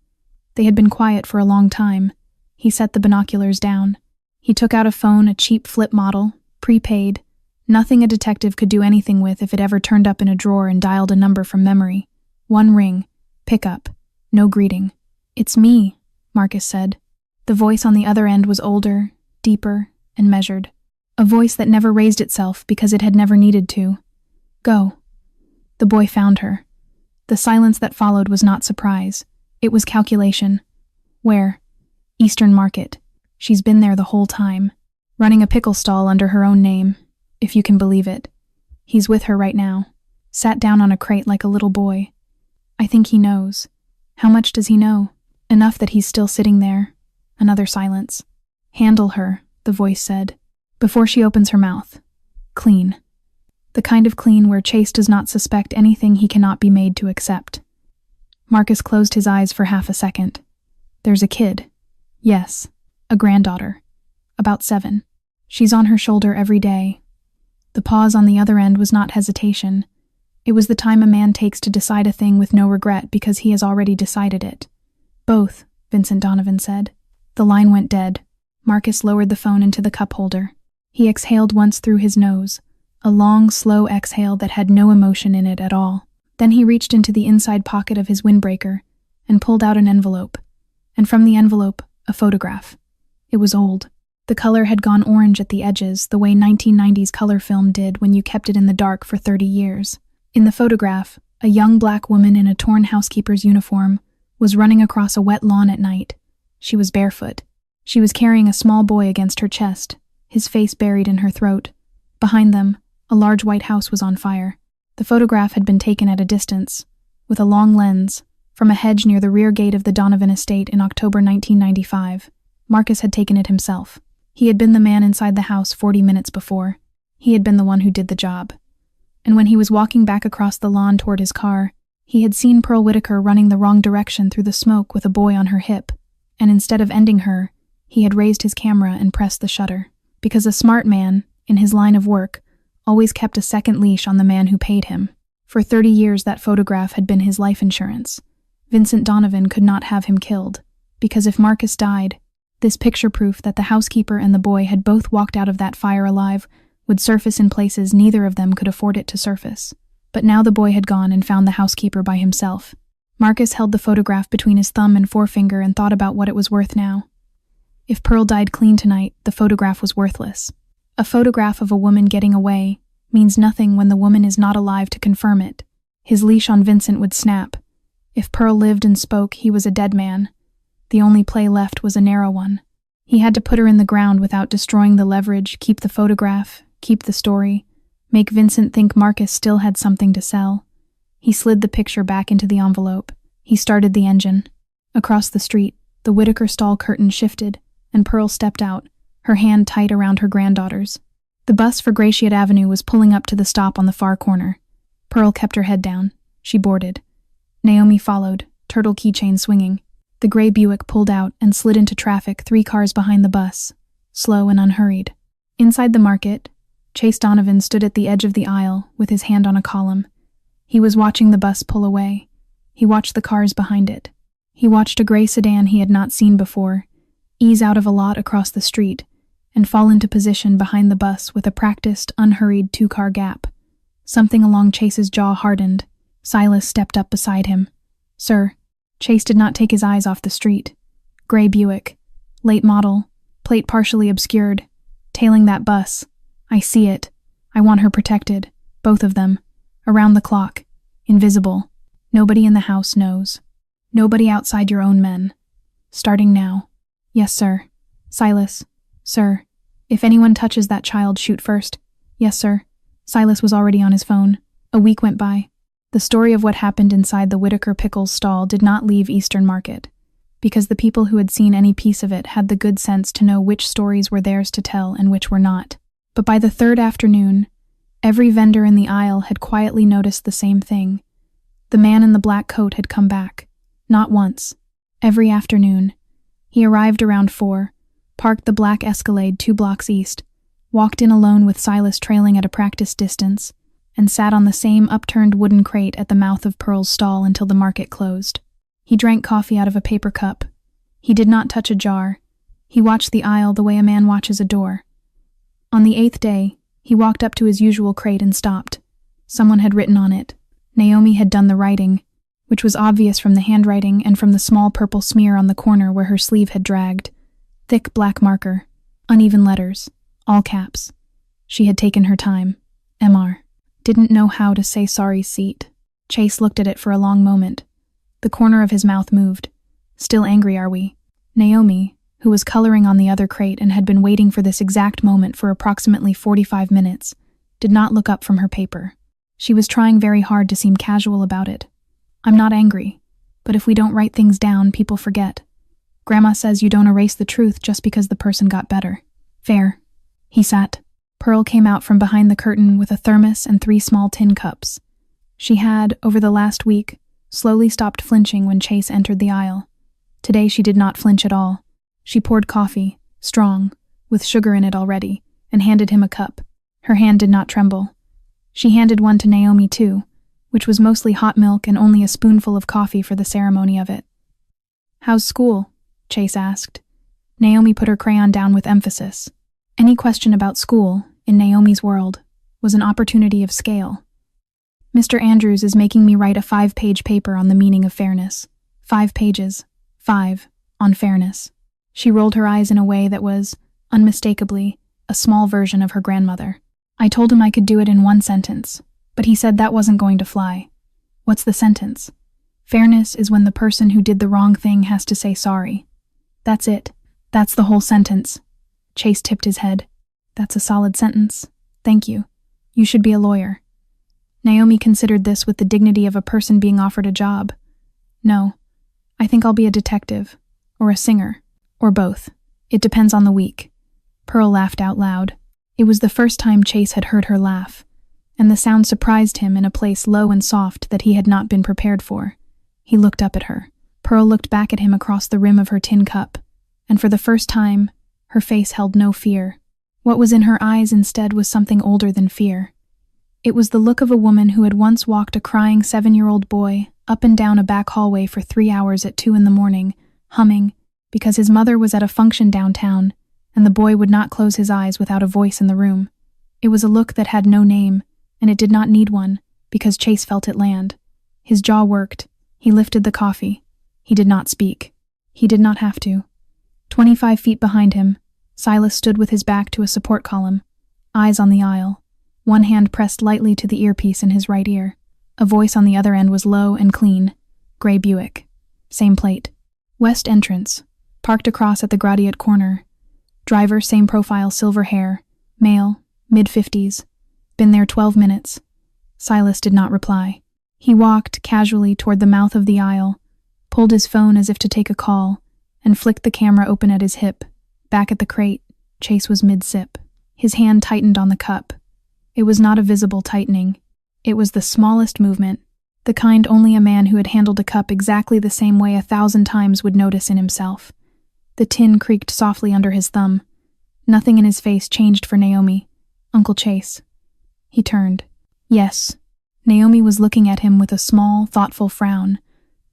They had been quiet for a long time. He set the binoculars down. He took out a phone, a cheap flip model, prepaid, nothing a detective could do anything with if it ever turned up in a drawer, and dialed a number from memory. One ring. Pick up. No greeting. "It's me," Marcus said. The voice on the other end was older, deeper, and measured. A voice that never raised itself because it had never needed to. "Go." The boy found her. The silence that followed was not surprise. It was calculation. "Where?" "Eastern Market. She's been there the whole time. Running a pickle stall under her own name, if you can believe it. He's with her right now. Sat down on a crate like a little boy. I think he knows. How much does he know? Enough that he's still sitting there." Another silence. "Handle her," the voice said, "before she opens her mouth. Clean. The kind of clean where Chase does not suspect anything he cannot be made to accept." Marcus closed his eyes for half a second. "There's a kid." "Yes, a granddaughter. About 7. She's on her shoulder every day." The pause on the other end was not hesitation. It was the time a man takes to decide a thing with no regret because he has already decided it. "Both," Vincent Donovan said. The line went dead. Marcus lowered the phone into the cup holder. He exhaled once through his nose, a long, slow exhale that had no emotion in it at all. Then he reached into the inside pocket of his windbreaker and pulled out an envelope. And from the envelope, a photograph. It was old. The color had gone orange at the edges, the way 1990s color film did when you kept it in the dark for 30 years. In the photograph, a young black woman in a torn housekeeper's uniform was running across a wet lawn at night. She was barefoot. She was carrying a small boy against her chest, his face buried in her throat. Behind them, a large white house was on fire. The photograph had been taken at a distance, with a long lens, from a hedge near the rear gate of the Donovan estate in October 1995. Marcus had taken it himself. He had been the man inside the house 40 minutes before. He had been the one who did the job. And when he was walking back across the lawn toward his car, he had seen Pearl Whitaker running the wrong direction through the smoke with a boy on her hip, and instead of ending her, he had raised his camera and pressed the shutter. Because a smart man, in his line of work, always kept a second leash on the man who paid him. For 30 years that photograph had been his life insurance. Vincent Donovan could not have him killed, because if Marcus died, this picture proof that the housekeeper and the boy had both walked out of that fire alive would surface in places neither of them could afford it to surface. But now the boy had gone and found the housekeeper by himself. Marcus held the photograph between his thumb and forefinger and thought about what it was worth now. If Pearl died clean tonight, the photograph was worthless. A photograph of a woman getting away means nothing when the woman is not alive to confirm it. His leash on Vincent would snap. If Pearl lived and spoke, he was a dead man. The only play left was a narrow one. He had to put her in the ground without destroying the leverage, keep the photograph, keep the story, make Vincent think Marcus still had something to sell. He slid the picture back into the envelope. He started the engine. Across the street, the Whitaker stall curtain shifted, and Pearl stepped out, her hand tight around her granddaughter's. The bus for Gratiot Avenue was pulling up to the stop on the far corner. Pearl kept her head down. She boarded. Naomi followed, turtle keychain swinging. The gray Buick pulled out and slid into traffic 3 cars behind the bus, slow and unhurried. Inside the market, Chase Donovan stood at the edge of the aisle with his hand on a column. He was watching the bus pull away. He watched the cars behind it. He watched a gray sedan he had not seen before ease out of a lot across the street and fall into position behind the bus with a practiced, unhurried 2-car gap. Something along Chase's jaw hardened. Silas stepped up beside him. "Sir." Chase did not take his eyes off the street. Gray Buick. Late model. Plate partially obscured. Tailing that bus. "I see it. I want her protected. Both of them. Around the clock. Invisible. Nobody in the house knows. Nobody outside your own men. Starting now." "Yes, sir." "Silas." "Sir. If anyone touches that child, shoot first." "Yes, sir." Silas was already on his phone. A week went by. The story of what happened inside the Whitaker Pickles stall did not leave Eastern Market, because the people who had seen any piece of it had the good sense to know which stories were theirs to tell and which were not. But by the 3rd afternoon, every vendor in the aisle had quietly noticed the same thing. The man in the black coat had come back. Not once. Every afternoon. He arrived around 4, parked the black Escalade 2 blocks east, walked in alone with Silas trailing at a practice distance, and sat on the same upturned wooden crate at the mouth of Pearl's stall until the market closed. He drank coffee out of a paper cup. He did not touch a jar. He watched the aisle the way a man watches a door. On the 8th day, he walked up to his usual crate and stopped. Someone had written on it. Naomi had done the writing, which was obvious from the handwriting and from the small purple smear on the corner where her sleeve had dragged. Thick black marker. Uneven letters. All caps. She had taken her time. Mr. Didn't know how to say sorry seat. Chase looked at it for a long moment. The corner of his mouth moved. "Still angry, are we?" Naomi, who was coloring on the other crate and had been waiting for this exact moment for approximately 45 minutes, did not look up from her paper. She was trying very hard to seem casual about it. "I'm not angry, but if we don't write things down, people forget. Grandma says you don't erase the truth just because the person got better." "Fair." He sat. Pearl came out from behind the curtain with a thermos and 3 small tin cups. She had, over the last week, slowly stopped flinching when Chase entered the aisle. Today she did not flinch at all. She poured coffee, strong, with sugar in it already, and handed him a cup. Her hand did not tremble. She handed one to Naomi too, which was mostly hot milk and only a spoonful of coffee for the ceremony of it. "How's school?" Chase asked. Naomi put her crayon down with emphasis. Any question about school, in Naomi's world, was an opportunity of scale. "Mr. Andrews is making me write a 5-page paper on the meaning of fairness. 5 pages. 5, on fairness." She rolled her eyes in a way that was, unmistakably, a small version of her grandmother. "I told him I could do it in 1 sentence, but he said that wasn't going to fly." "What's the sentence?" "Fairness is when the person who did the wrong thing has to say sorry." "That's it. That's the whole sentence." Chase tipped his head. "That's a solid sentence. Thank you. You should be a lawyer." Naomi considered this with the dignity of a person being offered a job. "No. I think I'll be a detective. Or a singer. Or both. It depends on the week." Pearl laughed out loud. It was the first time Chase had heard her laugh, and the sound surprised him in a place low and soft that he had not been prepared for. He looked up at her. Pearl looked back at him across the rim of her tin cup, and for the first time, her face held no fear. What was in her eyes instead was something older than fear. It was the look of a woman who had once walked a crying 7-year-old boy up and down a back hallway for 3 hours at 2 in the morning, humming, because his mother was at a function downtown, and the boy would not close his eyes without a voice in the room. It was a look that had no name, and it did not need one, because Chase felt it land. His jaw worked. He lifted the coffee. He did not speak. He did not have to. 25 feet behind him, Silas stood with his back to a support column, eyes on the aisle, one hand pressed lightly to the earpiece in his right ear. A voice on the other end was low and clean. Gray Buick. Same plate. West entrance. Parked across at the Gradiate corner. Driver same profile, silver hair. Male, mid-50s. Been there 12 minutes. Silas did not reply. He walked casually toward the mouth of the aisle, pulled his phone as if to take a call, and flicked the camera open at his hip. Back at the crate, Chase was mid-sip. His hand tightened on the cup. It was not a visible tightening. It was the smallest movement, The kind only a man who had handled a cup exactly the same way 1,000 times would notice in himself. The tin creaked softly under his thumb. Nothing in his face changed for Naomi. "Uncle Chase." He turned. "Yes." Naomi was looking at him with a small, thoughtful frown,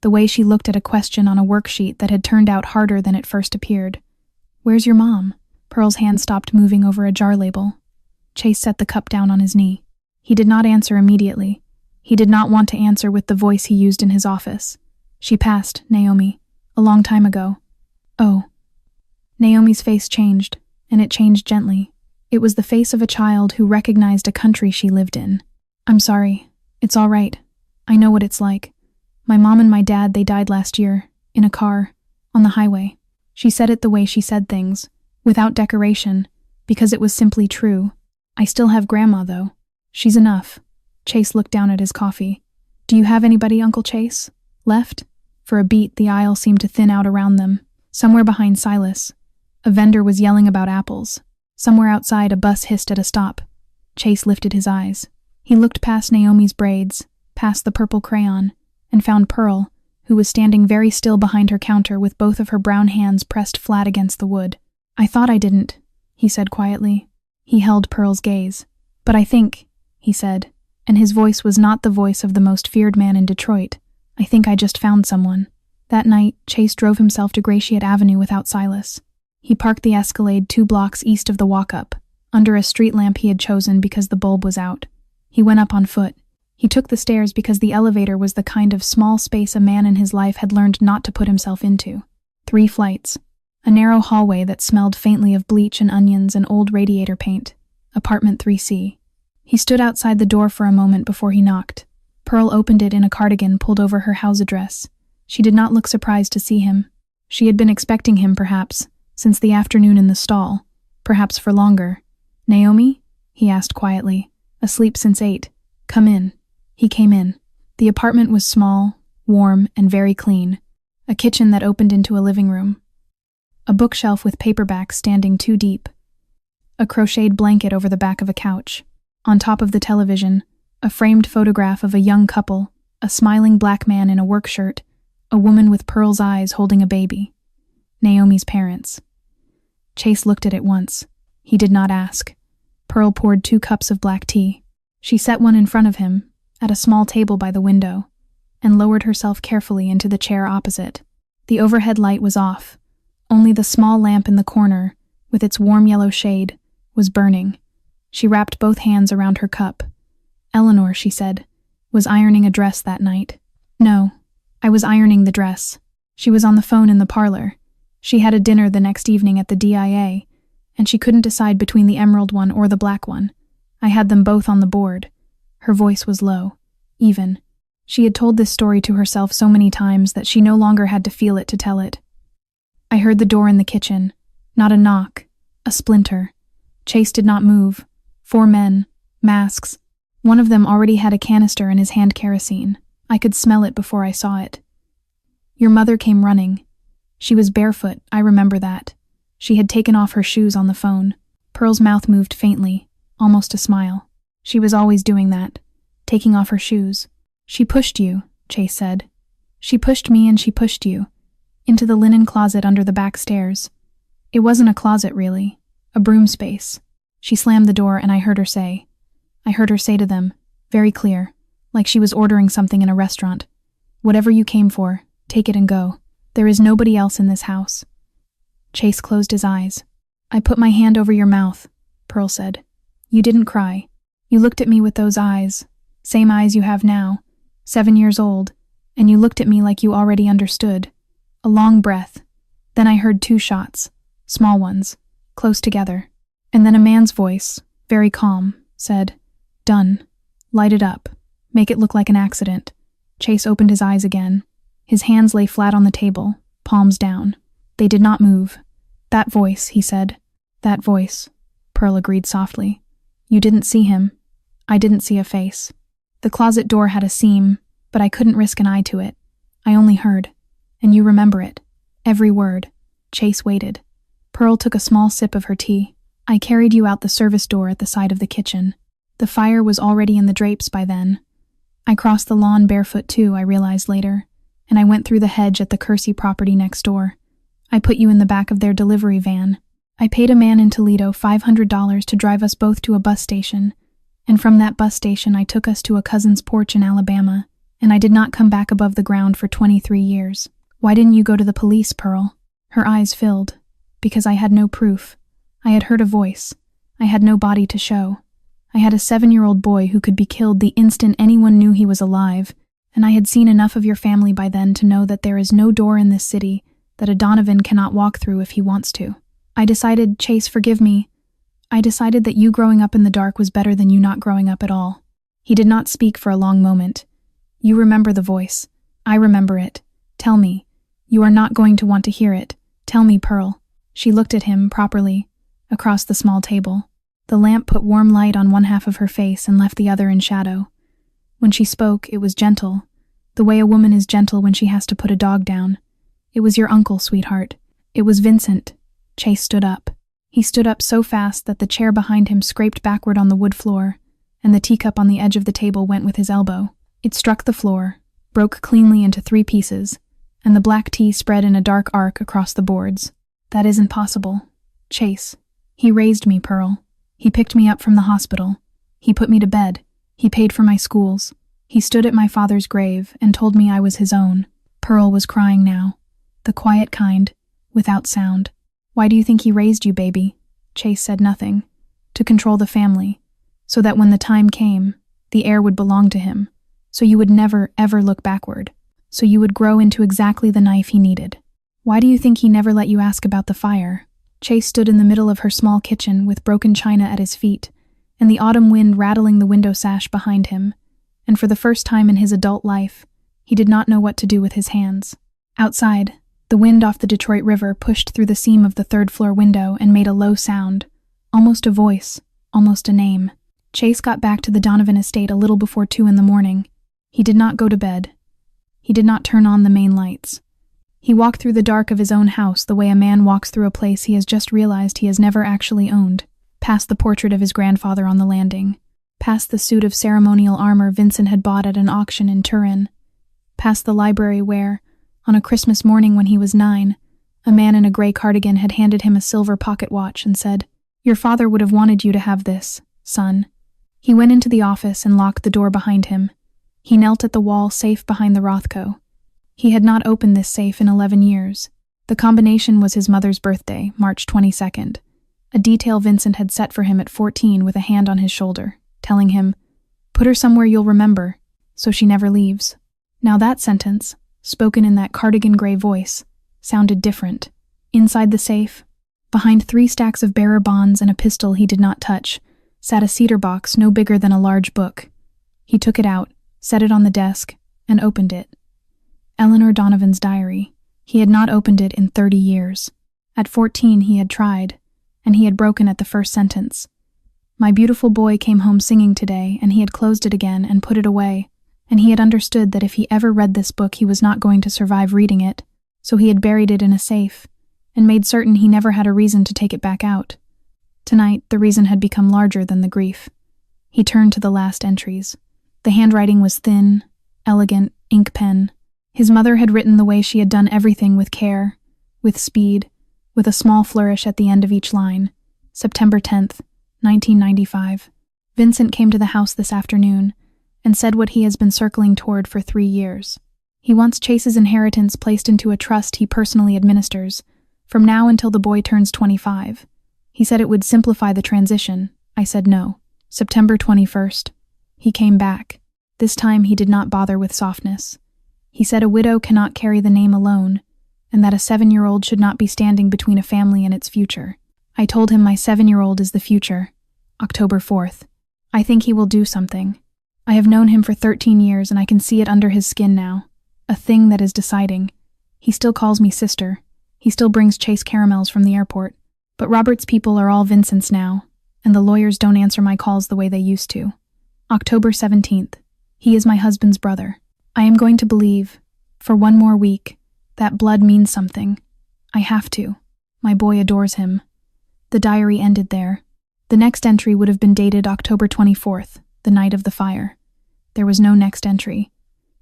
the way she looked at a question on a worksheet that had turned out harder than it first appeared. "Where's your mom?" Pearl's hand stopped moving over a jar label. Chase set the cup down on his knee. He did not answer immediately. He did not want to answer with the voice he used in his office. "She passed, Naomi, a long time ago." "Oh." Naomi's face changed, and it changed gently. It was the face of a child who recognized a country she lived in. "I'm sorry. It's all right. I know what it's like. My mom and my dad, they died last year, in a car, on the highway." She said it the way she said things, without decoration, because it was simply true. "I still have Grandma, though. She's enough." Chase looked down at his coffee. "Do you have anybody, Uncle Chase? Left?" For a beat, the aisle seemed to thin out around them. Somewhere behind Silas, a vendor was yelling about apples. Somewhere outside, a bus hissed at a stop. Chase lifted his eyes. He looked past Naomi's braids, past the purple crayon, and found Pearl, who was standing very still behind her counter with both of her brown hands pressed flat against the wood. "I thought I didn't," he said quietly. He held Pearl's gaze. "But I think," he said, and his voice was not the voice of the most feared man in Detroit, "I think I just found someone." That night, Chase drove himself to Gratiot Avenue without Silas. He parked the Escalade 2 blocks east of the walk-up, under a street lamp he had chosen because the bulb was out. He went up on foot. He took the stairs because the elevator was the kind of small space a man in his life had learned not to put himself into. 3 flights. A narrow hallway that smelled faintly of bleach and onions and old radiator paint. Apartment 3C. He stood outside the door for a moment before he knocked. Pearl opened it in a cardigan pulled over her house address. She did not look surprised to see him. She had been expecting him, perhaps, since the afternoon in the stall, perhaps for longer. "Naomi?" he asked quietly. "Asleep since 8. Come in." He came in. The apartment was small, warm, and very clean. A kitchen that opened into a living room. A bookshelf with paperbacks standing 2 deep. A crocheted blanket over the back of a couch. On top of the television, a framed photograph of a young couple, a smiling black man in a work shirt, a woman with Pearl's eyes holding a baby. Naomi's parents. Chase looked at it once. He did not ask. Pearl poured 2 cups of black tea. She set one in front of him, at a small table by the window, and lowered herself carefully into the chair opposite. The overhead light was off. Only the small lamp in the corner, with its warm yellow shade, was burning. She wrapped both hands around her cup. "Eleanor," she said, "was ironing a dress that night." "No, I was ironing the dress." She was on the phone in the parlor. She had a dinner the next evening at the DIA, and she couldn't decide between the emerald one or the black one. I had them both on the board. Her voice was low, even. She had told this story to herself so many times that she no longer had to feel it to tell it. I heard the door in the kitchen. Not a knock, a splinter. Chase did not move. 4 men, masks. One of them already had a canister in his hand kerosene. I could smell it before I saw it. Your mother came running. She was barefoot, I remember that. She had taken off her shoes on the phone. Pearl's mouth moved faintly, almost a smile. She was always doing that, taking off her shoes. "She pushed you," Chase said. "She pushed me and she pushed you. Into the linen closet under the back stairs. It wasn't a closet, really. A broom space. She slammed the door and I heard her say to them, very clear, like she was ordering something in a restaurant. Whatever you came for, take it and go. There is nobody else in this house." Chase closed his eyes. "I put my hand over your mouth," Pearl said. "You didn't cry. You looked at me with those eyes, same eyes you have now, 7 years old, and you looked at me like you already understood. A long breath. Then I heard 2 shots, small ones, close together. And then a man's voice, very calm, said, 'Done. Light it up. Make it look like an accident.'" Chase opened his eyes again. His hands lay flat on the table, palms down. They did not move. "That voice," he said. "That voice," Pearl agreed softly. "You didn't see him. I didn't see a face. The closet door had a seam, but I couldn't risk an eye to it. I only heard. And you remember it. Every word." Chase waited. Pearl took a small sip of her tea. "I carried you out the service door at the side of the kitchen. The fire was already in the drapes by then. I crossed the lawn barefoot too, I realized later, and I went through the hedge at the Kersey property next door. I put you in the back of their delivery van. I paid a man in Toledo $500 to drive us both to a bus station, and from that bus station I took us to a cousin's porch in Alabama, and I did not come back above the ground for 23 years. Why didn't you go to the police, Pearl? Her eyes filled. Because I had no proof. I had heard a voice. I had no body to show. I had a 7-year-old boy who could be killed the instant anyone knew he was alive, and I had seen enough of your family by then to know that there is no door in this city that a Donovan cannot walk through if he wants to. I decided, Chase, forgive me. I decided that you growing up in the dark was better than you not growing up at all. He did not speak for a long moment. You remember the voice. I remember it. Tell me. You are not going to want to hear it. Tell me, Pearl. She looked at him, properly, across the small table. The lamp put warm light on one half of her face and left the other in shadow. When she spoke, it was gentle, the way a woman is gentle when she has to put a dog down. It was your uncle, sweetheart. It was Vincent. Chase stood up. He stood up so fast that the chair behind him scraped backward on the wood floor, and the teacup on the edge of the table went with his elbow. It struck the floor, broke cleanly into 3 pieces, and the black tea spread in a dark arc across the boards. That isn't possible. Chase. He raised me, Pearl. He picked me up from the hospital. He put me to bed. He paid for my schools. He stood at my father's grave and told me I was his own. Pearl was crying now. The quiet kind, without sound. Why do you think he raised you, baby? Chase said nothing. To control the family, so that when the time came, the heir would belong to him, so you would never, ever look backward, so you would grow into exactly the knife he needed. Why do you think he never let you ask about the fire? Chase stood in the middle of her small kitchen with broken china at his feet, and the autumn wind rattling the window sash behind him, and for the first time in his adult life, he did not know what to do with his hands. Outside, the wind off the Detroit River pushed through the seam of the 3rd-floor window and made a low sound, almost a voice, almost a name. Chase got back to the Donovan estate a little before 2 in the morning. He did not go to bed. He did not turn on the main lights. He walked through the dark of his own house the way a man walks through a place he has just realized he has never actually owned, past the portrait of his grandfather on the landing, past the suit of ceremonial armor Vincent had bought at an auction in Turin, past the library where, on a Christmas morning when he was 9, a man in a gray cardigan had handed him a silver pocket watch and said, "Your father would have wanted you to have this, son." He went into the office and locked the door behind him. He knelt at the wall safe behind the Rothko. He had not opened this safe in 11 years. The combination was his mother's birthday, March 22nd, a detail Vincent had set for him at 14 with a hand on his shoulder, telling him, "Put her somewhere you'll remember, so she never leaves." Now that sentence, spoken in that cardigan-gray voice, sounded different. Inside the safe, behind 3 stacks of bearer bonds and a pistol he did not touch, sat a cedar box no bigger than a large book. He took it out, set it on the desk, and opened it. Eleanor Donovan's diary. He had not opened it in 30 years. At 14 he had tried, and he had broken at the first sentence. My beautiful boy came home singing today, and he had closed it again and put it away, and he had understood that if he ever read this book he was not going to survive reading it, so he had buried it in a safe, and made certain he never had a reason to take it back out. Tonight, the reason had become larger than the grief. He turned to the last entries. The handwriting was thin, elegant, ink pen. His mother had written the way she had done everything with care, with speed, with a small flourish at the end of each line. September 10th, 1995. Vincent came to the house this afternoon and said what he has been circling toward for 3 years. He wants Chase's inheritance placed into a trust he personally administers, from now until the boy turns 25. He said it would simplify the transition. I said no. September 21st. He came back. This time he did not bother with softness. He said a widow cannot carry the name alone, and that a 7-year-old should not be standing between a family and its future. I told him my 7-year-old is the future. October 4th. I think he will do something. I have known him for 13 years and I can see it under his skin now. A thing that is deciding. He still calls me sister. He still brings Chase caramels from the airport. But Robert's people are all Vincent's now, and the lawyers don't answer my calls the way they used to. October 17th. He is my husband's brother. I am going to believe, for 1 more week, that blood means something. I have to. My boy adores him. The diary ended there. The next entry would have been dated October 24th, the night of the fire. There was no next entry.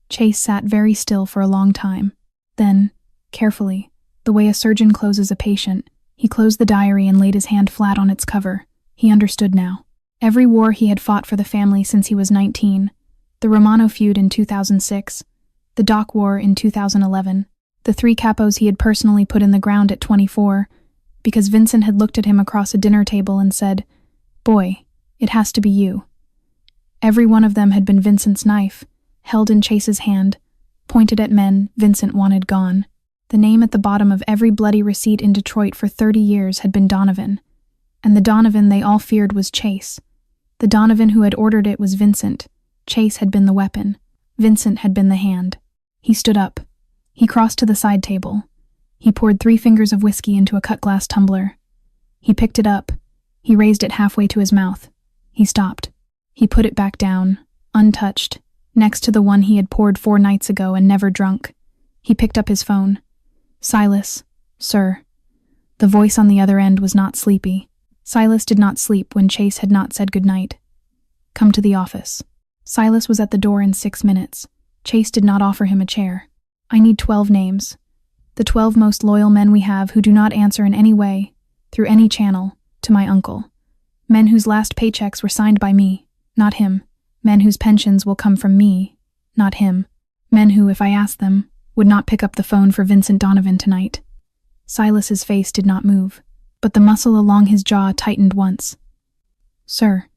Chase sat very still for a long time. Then, carefully, the way a surgeon closes a patient, he closed the diary and laid his hand flat on its cover. He understood now. Every war he had fought for the family since he was 19, the Romano feud in 2006, the Dock War in 2011, the 3 capos he had personally put in the ground at 24, because Vincent had looked at him across a dinner table and said, "Boy, it has to be you." Every one of them had been Vincent's knife, held in Chase's hand, pointed at men Vincent wanted gone. The name at the bottom of every bloody receipt in Detroit for 30 years had been Donovan, and the Donovan they all feared was Chase. The Donovan who had ordered it was Vincent. Chase had been the weapon. Vincent had been the hand. He stood up. He crossed to the side table. He poured 3 fingers of whiskey into a cut-glass tumbler. He picked it up. He raised it halfway to his mouth. He stopped. He put it back down, untouched, next to the one he had poured 4 nights ago and never drunk. He picked up his phone. "Silas, sir." The voice on the other end was not sleepy. Silas did not sleep when Chase had not said goodnight. "Come to the office." Silas was at the door in 6 minutes. Chase did not offer him a chair. "I need 12 names. The 12 most loyal men we have who do not answer in any way, through any channel, to my uncle. Men whose last paychecks were signed by me, not him. Men whose pensions will come from me, not him. Men who, if I asked them, would not pick up the phone for Vincent Donovan tonight." Silas's face did not move, but the muscle along his jaw tightened once. "Sir,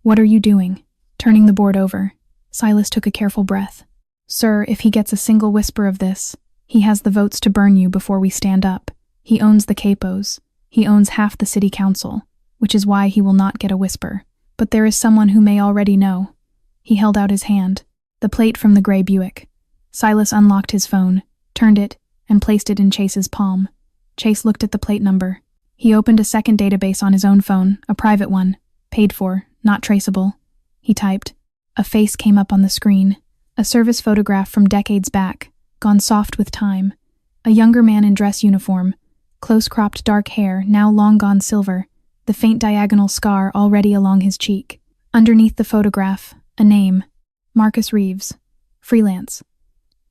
what are you doing?" Turning the board over, Silas took a careful breath. "Sir, if he gets a single whisper of this, he has the votes to burn you before we stand up. He owns the capos. He owns half the city council, which is why he will not get a whisper. But there is someone who may already know." He held out his hand, the plate from the gray Buick. Silas unlocked his phone, turned it, and placed it in Chase's palm. Chase looked at the plate number. He opened a second database on his own phone, a private one, paid for, not traceable. He typed. A face came up on the screen, a service photograph from decades back, gone soft with time. A younger man in dress uniform, close-cropped dark hair, now long gone silver, the faint diagonal scar already along his cheek. Underneath the photograph, a name, Marcus Reeves, freelance.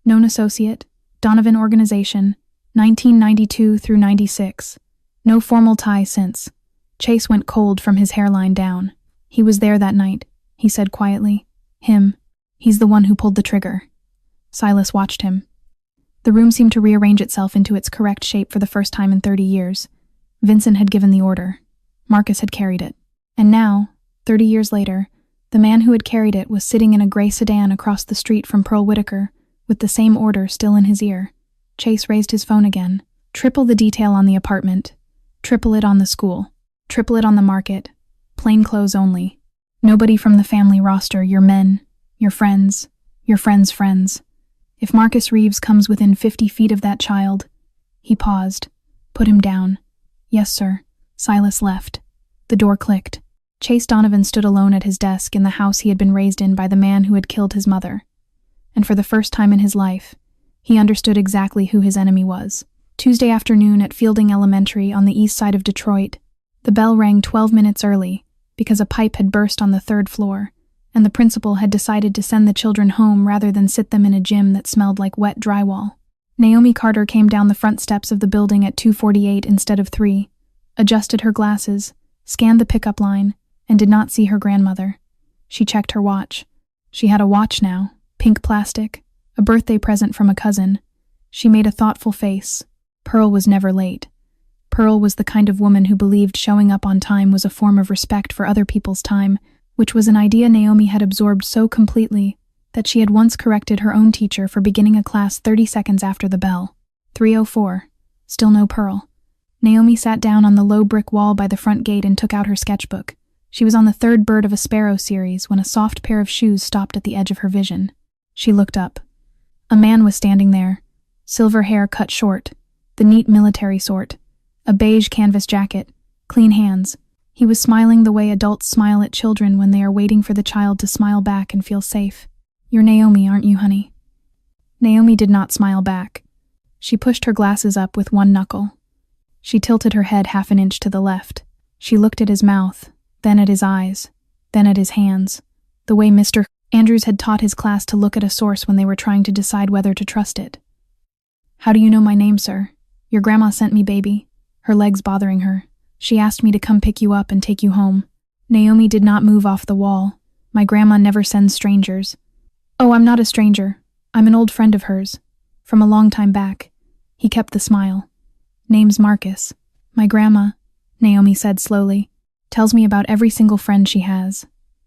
Known associate, Donovan Organization, 1992 through 96. No formal tie since. Chase went cold from his hairline down. "He was there that night," he said quietly. "Him. He's the one who pulled the trigger." Silas watched him. The room seemed to rearrange itself into its correct shape for the first time in 30 years. Vincent had given the order. Marcus had carried it. And now, 30 years later, the man who had carried it was sitting in a gray sedan across the street from Pearl Whitaker, with the same order still in his ear. Chase raised his phone again. "Triple the detail on the apartment. Triple it on the school. Triple it on the market. Plain clothes only. Nobody from the family roster, your men, your friends' friends. If Marcus Reeves comes within 50 feet of that child..." He paused. "Put him down." "Yes, sir." Silas left. The door clicked. Chase Donovan stood alone at his desk in the house he had been raised in by the man who had killed his mother. And for the first time in his life, he understood exactly who his enemy was. Tuesday afternoon at Fielding Elementary on the east side of Detroit, the bell rang 12 minutes early because a pipe had burst on the 3rd floor, and the principal had decided to send the children home rather than sit them in a gym that smelled like wet drywall. Naomi Carter came down the front steps of the building at 2:48 instead of 3, adjusted her glasses, scanned the pickup line, and did not see her grandmother. She checked her watch. She had a watch now, pink plastic, a birthday present from a cousin. She made a thoughtful face. Pearl was never late. Pearl was the kind of woman who believed showing up on time was a form of respect for other people's time, which was an idea Naomi had absorbed so completely that she had once corrected her own teacher for beginning a class 30 seconds after the bell. 3:04. Still no Pearl. Naomi sat down on the low brick wall by the front gate and took out her sketchbook. She was on the 3rd bird of a sparrow series when a soft pair of shoes stopped at the edge of her vision. She looked up. A man was standing there, silver hair cut short, the neat military sort, a beige canvas jacket, clean hands. He was smiling the way adults smile at children when they are waiting for the child to smile back and feel safe. "You're Naomi, aren't you, honey?" Naomi did not smile back. She pushed her glasses up with one knuckle. She tilted her head half an inch to the left. She looked at his mouth, then at his eyes, then at his hands, the way Mr. Andrews had taught his class to look at a source when they were trying to decide whether to trust it. "How do you know my name, sir? Your grandma sent me, baby." Her legs bothering her. "She asked me to come pick you up and take you home." Naomi did not move off the wall. "My grandma never sends strangers." "Oh, I'm not a stranger. I'm an old friend of hers. From a long time back." He kept the smile. "Name's Marcus. My grandma," Naomi said slowly, "tells me about every single friend she has.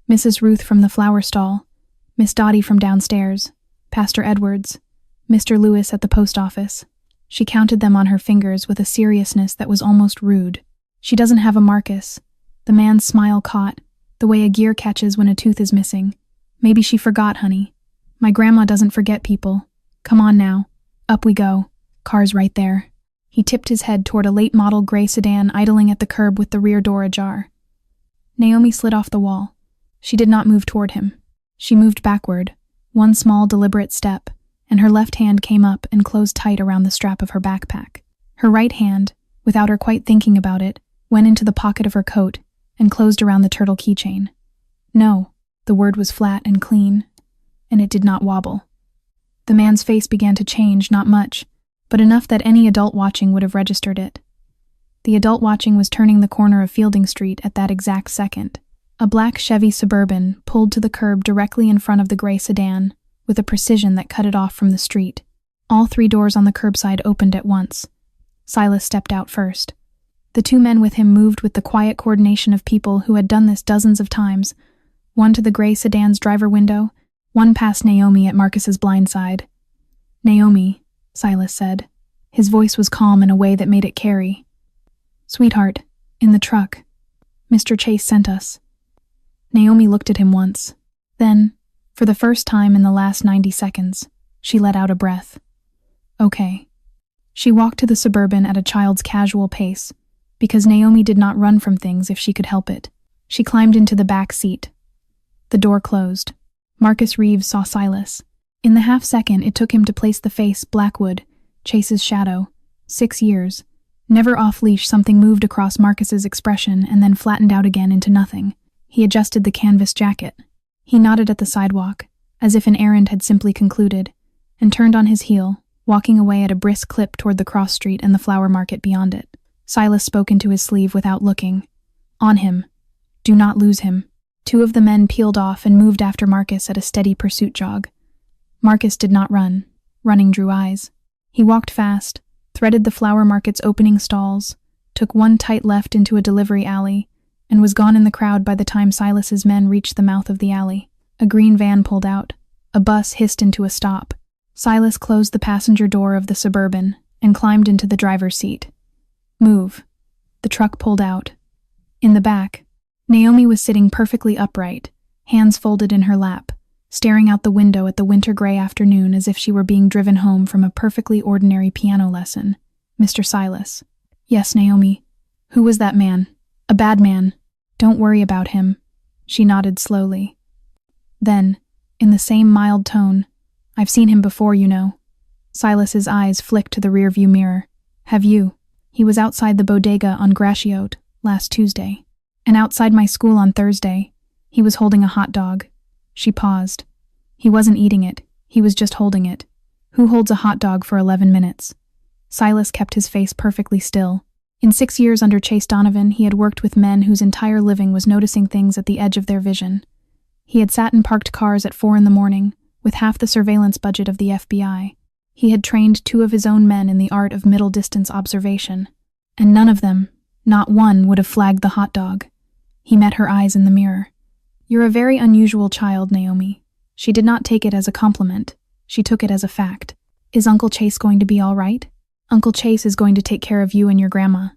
Mrs. Ruth from the flower stall, Miss Dottie from downstairs, Pastor Edwards, Mr. Lewis at the post office." She counted them on her fingers with a seriousness that was almost rude. "She doesn't have a Marcus." The man's smile caught, the way a gear catches when a tooth is missing. "Maybe she forgot, honey. My grandma doesn't forget people. Come on now. Up we go. Car's right there." He tipped his head toward a late-model gray sedan idling at the curb with the rear door ajar. Naomi slid off the wall. She did not move toward him. She moved backward, one small, deliberate step, and her left hand came up and closed tight around the strap of her backpack. Her right hand, without her quite thinking about it, went into the pocket of her coat and closed around the turtle keychain. "No," the word was flat and clean, and it did not wobble. The man's face began to change, not much, but enough that any adult watching would have registered it. The adult watching was turning the corner of Fielding Street at that exact second. A black Chevy Suburban pulled to the curb directly in front of the gray sedan, with a precision that cut it off from the street. All 3 doors on the curbside opened at once. Silas stepped out first. The 2 men with him moved with the quiet coordination of people who had done this dozens of times, one to the gray sedan's driver window, one past Naomi at Marcus's blind side. "Naomi," Silas said. His voice was calm in a way that made it carry. "Sweetheart, in the truck. Mr. Chase sent us." Naomi looked at him once. Then, for the first time in the last 90 seconds, she let out a breath. "Okay." She walked to the Suburban at a child's casual pace, because Naomi did not run from things if she could help it. She climbed into the back seat. The door closed. Marcus Reeves saw Silas. In the half-second it took him to place the face, Blackwood, Chase's shadow. 6 years. Never off-leash, something moved across Marcus's expression and then flattened out again into nothing. He adjusted the canvas jacket. He nodded at the sidewalk, as if an errand had simply concluded, and turned on his heel, walking away at a brisk clip toward the cross street and the flower market beyond it. Silas spoke into his sleeve without looking. "On him. Do not lose him." 2 of the men peeled off and moved after Marcus at a steady pursuit jog. Marcus did not run. Running drew eyes. He walked fast, threaded the flower market's opening stalls, took one tight left into a delivery alley, and was gone in the crowd by the time Silas's men reached the mouth of the alley. A green van pulled out. A bus hissed into a stop. Silas closed the passenger door of the Suburban and climbed into the driver's seat. "Move." The truck pulled out. In the back, Naomi was sitting perfectly upright, hands folded in her lap, staring out the window at the winter-gray afternoon as if she were being driven home from a perfectly ordinary piano lesson. "Mr. Silas." "Yes, Naomi." "Who was that man?" "A bad man. Don't worry about him." She nodded slowly. Then, in the same mild tone, "I've seen him before, you know." Silas's eyes flicked to the rearview mirror. "Have you?" "He was outside the bodega on Gratiot last Tuesday. And outside my school on Thursday. He was holding a hot dog." She paused. "He wasn't eating it. He was just holding it. Who holds a hot dog for 11 minutes? Silas kept his face perfectly still. In 6 years under Chase Donovan, he had worked with men whose entire living was noticing things at the edge of their vision. He had sat in parked cars at 4 a.m, with half the surveillance budget of the FBI. He had trained 2 of his own men in the art of middle-distance observation. And none of them, not one, would have flagged the hot dog. He met her eyes in the mirror. "You're a very unusual child, Naomi." She did not take it as a compliment. She took it as a fact. "Is Uncle Chase going to be all right?" "Uncle Chase is going to take care of you and your grandma.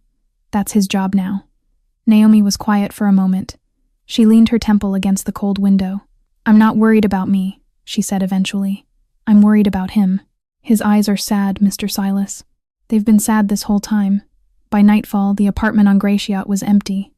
That's his job now." Naomi was quiet for a moment. She leaned her temple against the cold window. "I'm not worried about me," she said eventually. "I'm worried about him. His eyes are sad, Mr. Silas. They've been sad this whole time. By nightfall, the apartment on Gratiot was empty.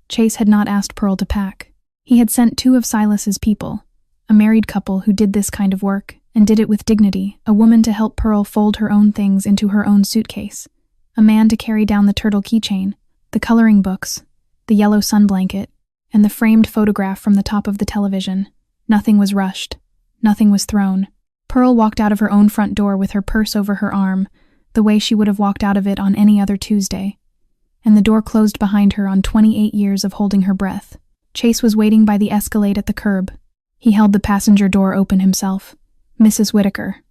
Chase had not asked Pearl to pack. He had sent 2 of Silas's people, a married couple who did this kind of work, and did it with dignity, a woman to help Pearl fold her own things into her own suitcase, a man to carry down the turtle keychain, the coloring books, the yellow sun blanket, and the framed photograph from the top of the television. Nothing was rushed. Nothing was thrown. Pearl walked out of her own front door with her purse over her arm, the way she would have walked out of it on any other Tuesday. And the door closed behind her on 28 years of holding her breath. Chase was waiting by the Escalade at the curb. He held the passenger door open himself. "Mrs. Whitaker."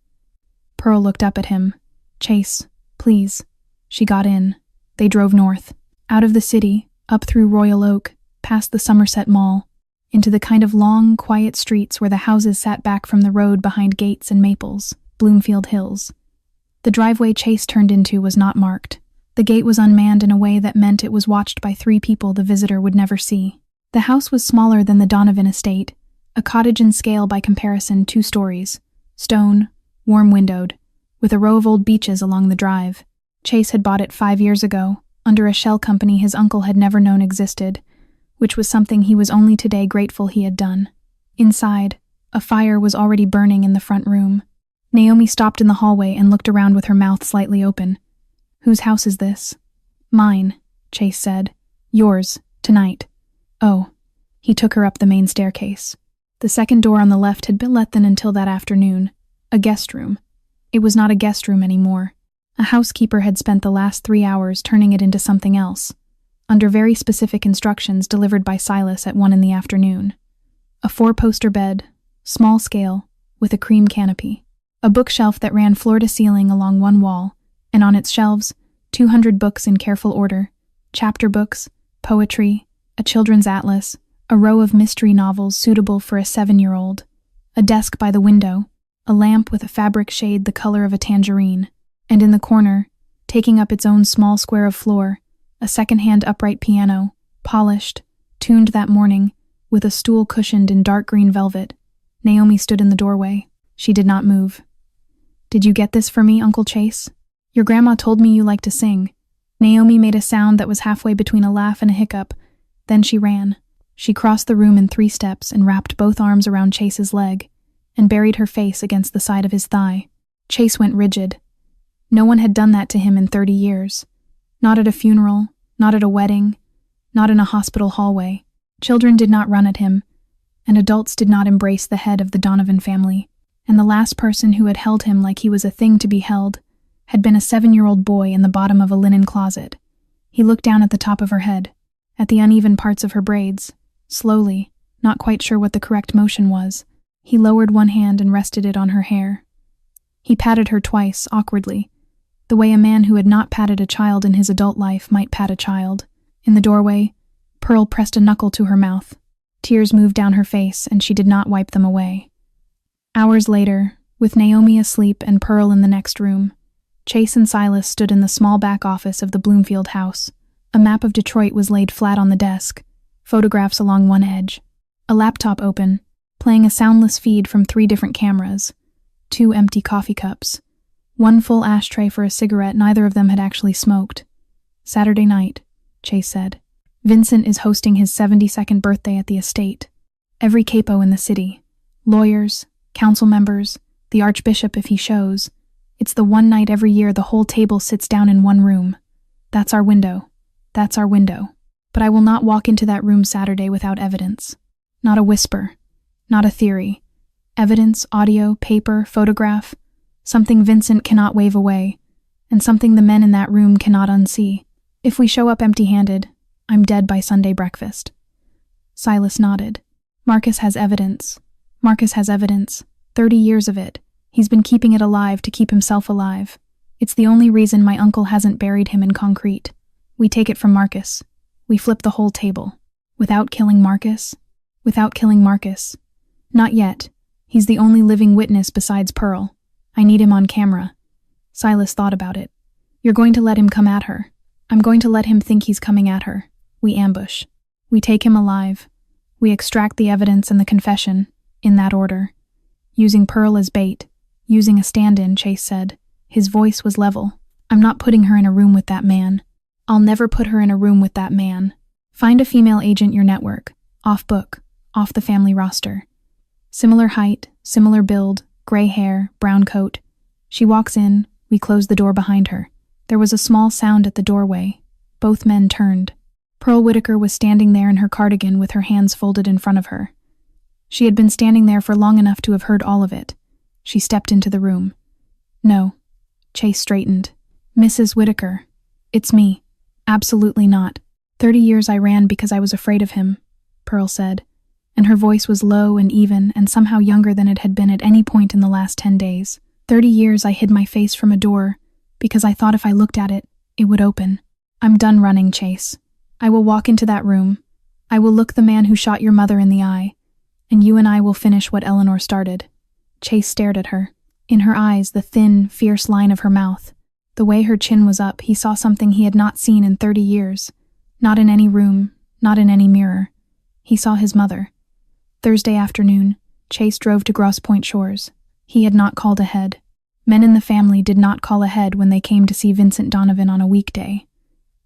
Pearl looked up at him. "Chase, please." She got in. They drove north. Out of the city, up through Royal Oak, past the Somerset Mall, into the kind of long, quiet streets where the houses sat back from the road behind gates and maples, Bloomfield Hills. The driveway Chase turned into was not marked. The gate was unmanned in a way that meant it was watched by 3 people the visitor would never see. The house was smaller than the Donovan estate, a cottage in scale by comparison, 2 stories, stone, warm-windowed, with a row of old beeches along the drive. Chase had bought it 5 years ago, under a shell company his uncle had never known existed, which was something he was only today grateful he had done. Inside, a fire was already burning in the front room. Naomi stopped in the hallway and looked around with her mouth slightly open. "Whose house is this?" "Mine," Chase said. "Yours, tonight." "Oh." He took her up the main staircase. The second door on the left had been let then until that afternoon. A guest room. It was not a guest room anymore. A housekeeper had spent the last 3 hours turning it into something else, under very specific instructions delivered by Silas at 1 in the afternoon. A 4-poster bed, small scale, with a cream canopy. A bookshelf that ran floor to ceiling along one wall, and on its shelves, 200 books in careful order, chapter books, poetry, a children's atlas, a row of mystery novels suitable for a 7-year-old, a desk by the window, a lamp with a fabric shade the color of a tangerine, and in the corner, taking up its own small square of floor, a second-hand upright piano, polished, tuned that morning, with a stool cushioned in dark green velvet. Naomi stood in the doorway. She did not move. "Did you get this for me, Uncle Chase? Your grandma told me you like to sing." Naomi made a sound that was halfway between a laugh and a hiccup. Then she ran. She crossed the room in 3 steps and wrapped both arms around Chase's leg, and buried her face against the side of his thigh. Chase went rigid. No one had done that to him in 30 years. Not at a funeral, not at a wedding, not in a hospital hallway. Children did not run at him, and adults did not embrace the head of the Donovan family. And the last person who had held him like he was a thing to be held had been a 7-year-old boy in the bottom of a linen closet. He looked down at the top of her head, at the uneven parts of her braids, slowly, not quite sure what the correct motion was. He lowered one hand and rested it on her hair. He patted her twice, awkwardly, the way a man who had not patted a child in his adult life might pat a child. In the doorway, Pearl pressed a knuckle to her mouth. Tears moved down her face, and she did not wipe them away. Hours later, with Naomi asleep and Pearl in the next room, Chase and Silas stood in the small back office of the Bloomfield house. A map of Detroit was laid flat on the desk, photographs along one edge, a laptop open, playing a soundless feed from 3 different cameras, 2 empty coffee cups, 1 full ashtray for a cigarette neither of them had actually smoked. "Saturday night," Chase said. "Vincent is hosting his 72nd birthday at the estate. Every capo in the city, lawyers, council members, the archbishop if he shows. It's the one night every year the whole table sits down in one room. That's our window. That's our window. But I will not walk into that room Saturday without evidence. Not a whisper. Not a theory. Evidence, audio, paper, photograph. Something Vincent cannot wave away, and something the men in that room cannot unsee. If we show up empty-handed, I'm dead by Sunday breakfast." Silas nodded. Marcus has evidence. 30 years of it. He's been keeping it alive to keep himself alive. It's the only reason my uncle hasn't buried him in concrete. We take it from Marcus. We flip the whole table. Without killing Marcus? Not yet. He's the only living witness besides Pearl. I need him on camera. Silas thought about it. "You're going to let him come at her. I'm going to let him think he's coming at her. We ambush. We take him alive. We extract the evidence and the confession, in that order. Using Pearl as bait. Using a stand-in," Chase said. His voice was level. "I'm not putting her in a room with that man. I'll never put her in a room with that man. Find a female agent your network. Off book. Off the family roster. Similar height, similar build, gray hair, brown coat. She walks in, we close the door behind her. There was a small sound at the doorway. Both men turned. Pearl Whitaker was standing there in her cardigan with her hands folded in front of her. She had been standing there for long enough to have heard all of it. She stepped into the room. No. Chase straightened. Mrs. Whitaker. It's me. Absolutely not. 30 years I ran because I was afraid of him, Pearl said, and her voice was low and even and somehow younger than it had been at any point in the last 10 days. 30 years I hid my face from a door because I thought if I looked at it, it would open. I'm done running, Chase. I will walk into that room. I will look the man who shot your mother in the eye, and you and I will finish what Eleanor started. Chase stared at her. In her eyes, the thin, fierce line of her mouth. The way her chin was up, he saw something he had not seen in 30 years. Not in any room, not in any mirror. He saw his mother. Thursday afternoon, Chase drove to Grosse Pointe Shores. He had not called ahead. Men in the family did not call ahead when they came to see Vincent Donovan on a weekday.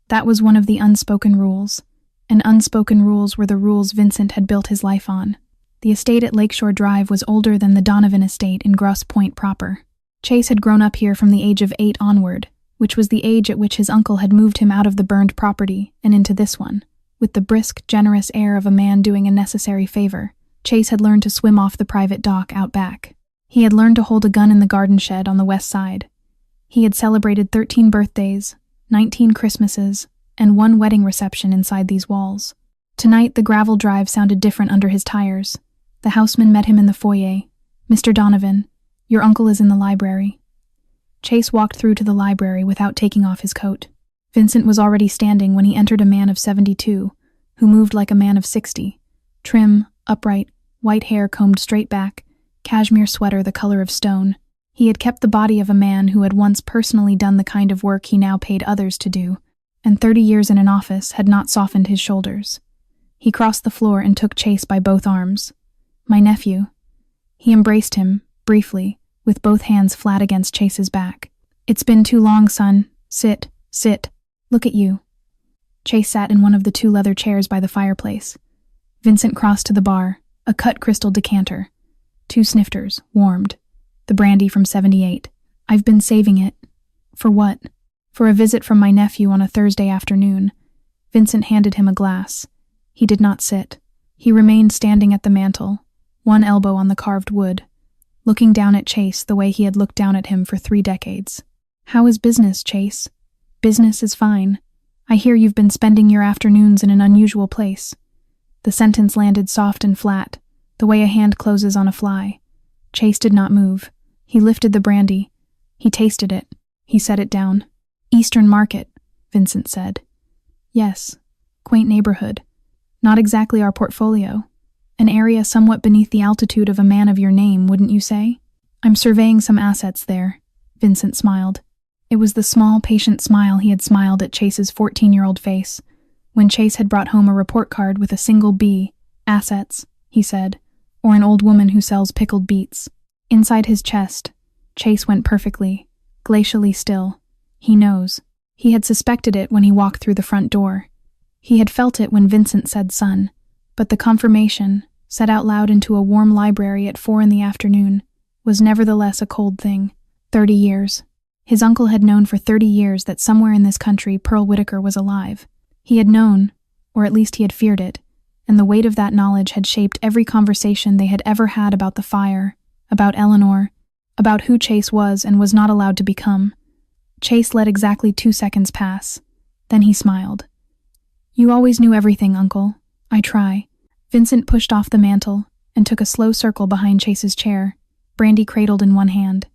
That was one of the unspoken rules, and unspoken rules were the rules Vincent had built his life on. The estate at Lakeshore Drive was older than the Donovan estate in Grosse Pointe proper. Chase had grown up here from the age of 8 onward, which was the age at which his uncle had moved him out of the burned property and into this one. With the brisk, generous air of a man doing a necessary favor, Chase had learned to swim off the private dock out back. He had learned to hold a gun in the garden shed on the west side. He had celebrated 13 birthdays, 19 Christmases, and 1 wedding reception inside these walls. Tonight, the gravel drive sounded different under his tires. The houseman met him in the foyer. Mr. Donovan, your uncle is in the library. Chase walked through to the library without taking off his coat. Vincent was already standing when he entered, a man of 72, who moved like a man of 60. Trim, upright, white hair combed straight back, cashmere sweater the color of stone. He had kept the body of a man who had once personally done the kind of work he now paid others to do, and 30 years in an office had not softened his shoulders. He crossed the floor and took Chase by both arms. My nephew. He embraced him, briefly, with both hands flat against Chase's back. It's been too long, son. Sit, sit. Look at you. Chase sat in one of the 2 leather chairs by the fireplace. Vincent crossed to the bar, a cut crystal decanter. 2 snifters, warmed. The brandy from 78. I've been saving it. For what? For a visit from my nephew on a Thursday afternoon. Vincent handed him a glass. He did not sit. He remained standing at the mantel, one elbow on the carved wood, looking down at Chase the way he had looked down at him for 3 decades. How is business, Chase? Business is fine. I hear you've been spending your afternoons in an unusual place. The sentence landed soft and flat, the way a hand closes on a fly. Chase did not move. He lifted the brandy. He tasted it. He set it down. Eastern Market, Vincent said. Yes. Quaint neighborhood. Not exactly our portfolio. An area somewhat beneath the altitude of a man of your name, wouldn't you say? I'm surveying some assets there, Vincent smiled. It was the small, patient smile he had smiled at Chase's 14-year-old face, when Chase had brought home a report card with a single B, assets, he said, or an old woman who sells pickled beets. Inside his chest, Chase went perfectly, glacially still. He knows. He had suspected it when he walked through the front door. He had felt it when Vincent said son. But the confirmation, said out loud into a warm library at 4 in the afternoon, was nevertheless a cold thing. 30 years. His uncle had known for 30 years that somewhere in this country Pearl Whitaker was alive. He had known, or at least he had feared it, and the weight of that knowledge had shaped every conversation they had ever had about the fire, about Eleanor, about who Chase was and was not allowed to become. Chase let exactly 2 seconds pass. Then he smiled. You always knew everything, Uncle. I try. Vincent pushed off the mantel and took a slow circle behind Chase's chair, brandy cradled in one hand.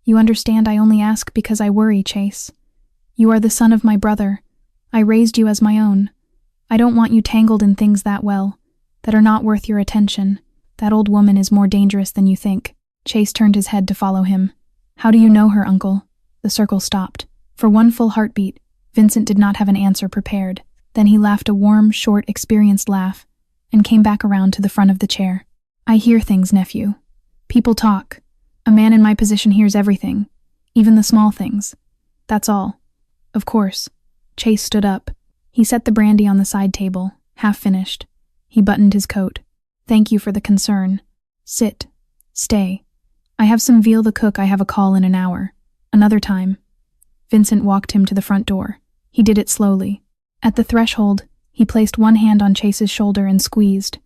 You understand I only ask because I worry, Chase. You are the son of my brother. I raised you as my own. I don't want you tangled in things that are not worth your attention. That old woman is more dangerous than you think. Chase turned his head to follow him. How do you know her, Uncle? The circle stopped. For one full heartbeat, Vincent did not have an answer prepared. Then he laughed a warm, short, experienced laugh, and came back around to the front of the chair. I hear things, nephew. People talk. A man in my position hears everything, even the small things. That's all. Of course. Chase stood up. He set the brandy on the side table, half finished. He buttoned his coat. Thank you for the concern. Sit. Stay. I have some veal to cook. I have a call in an hour. Another time. Vincent walked him to the front door. He did it slowly. At the threshold, he placed one hand on Chase's shoulder and squeezed.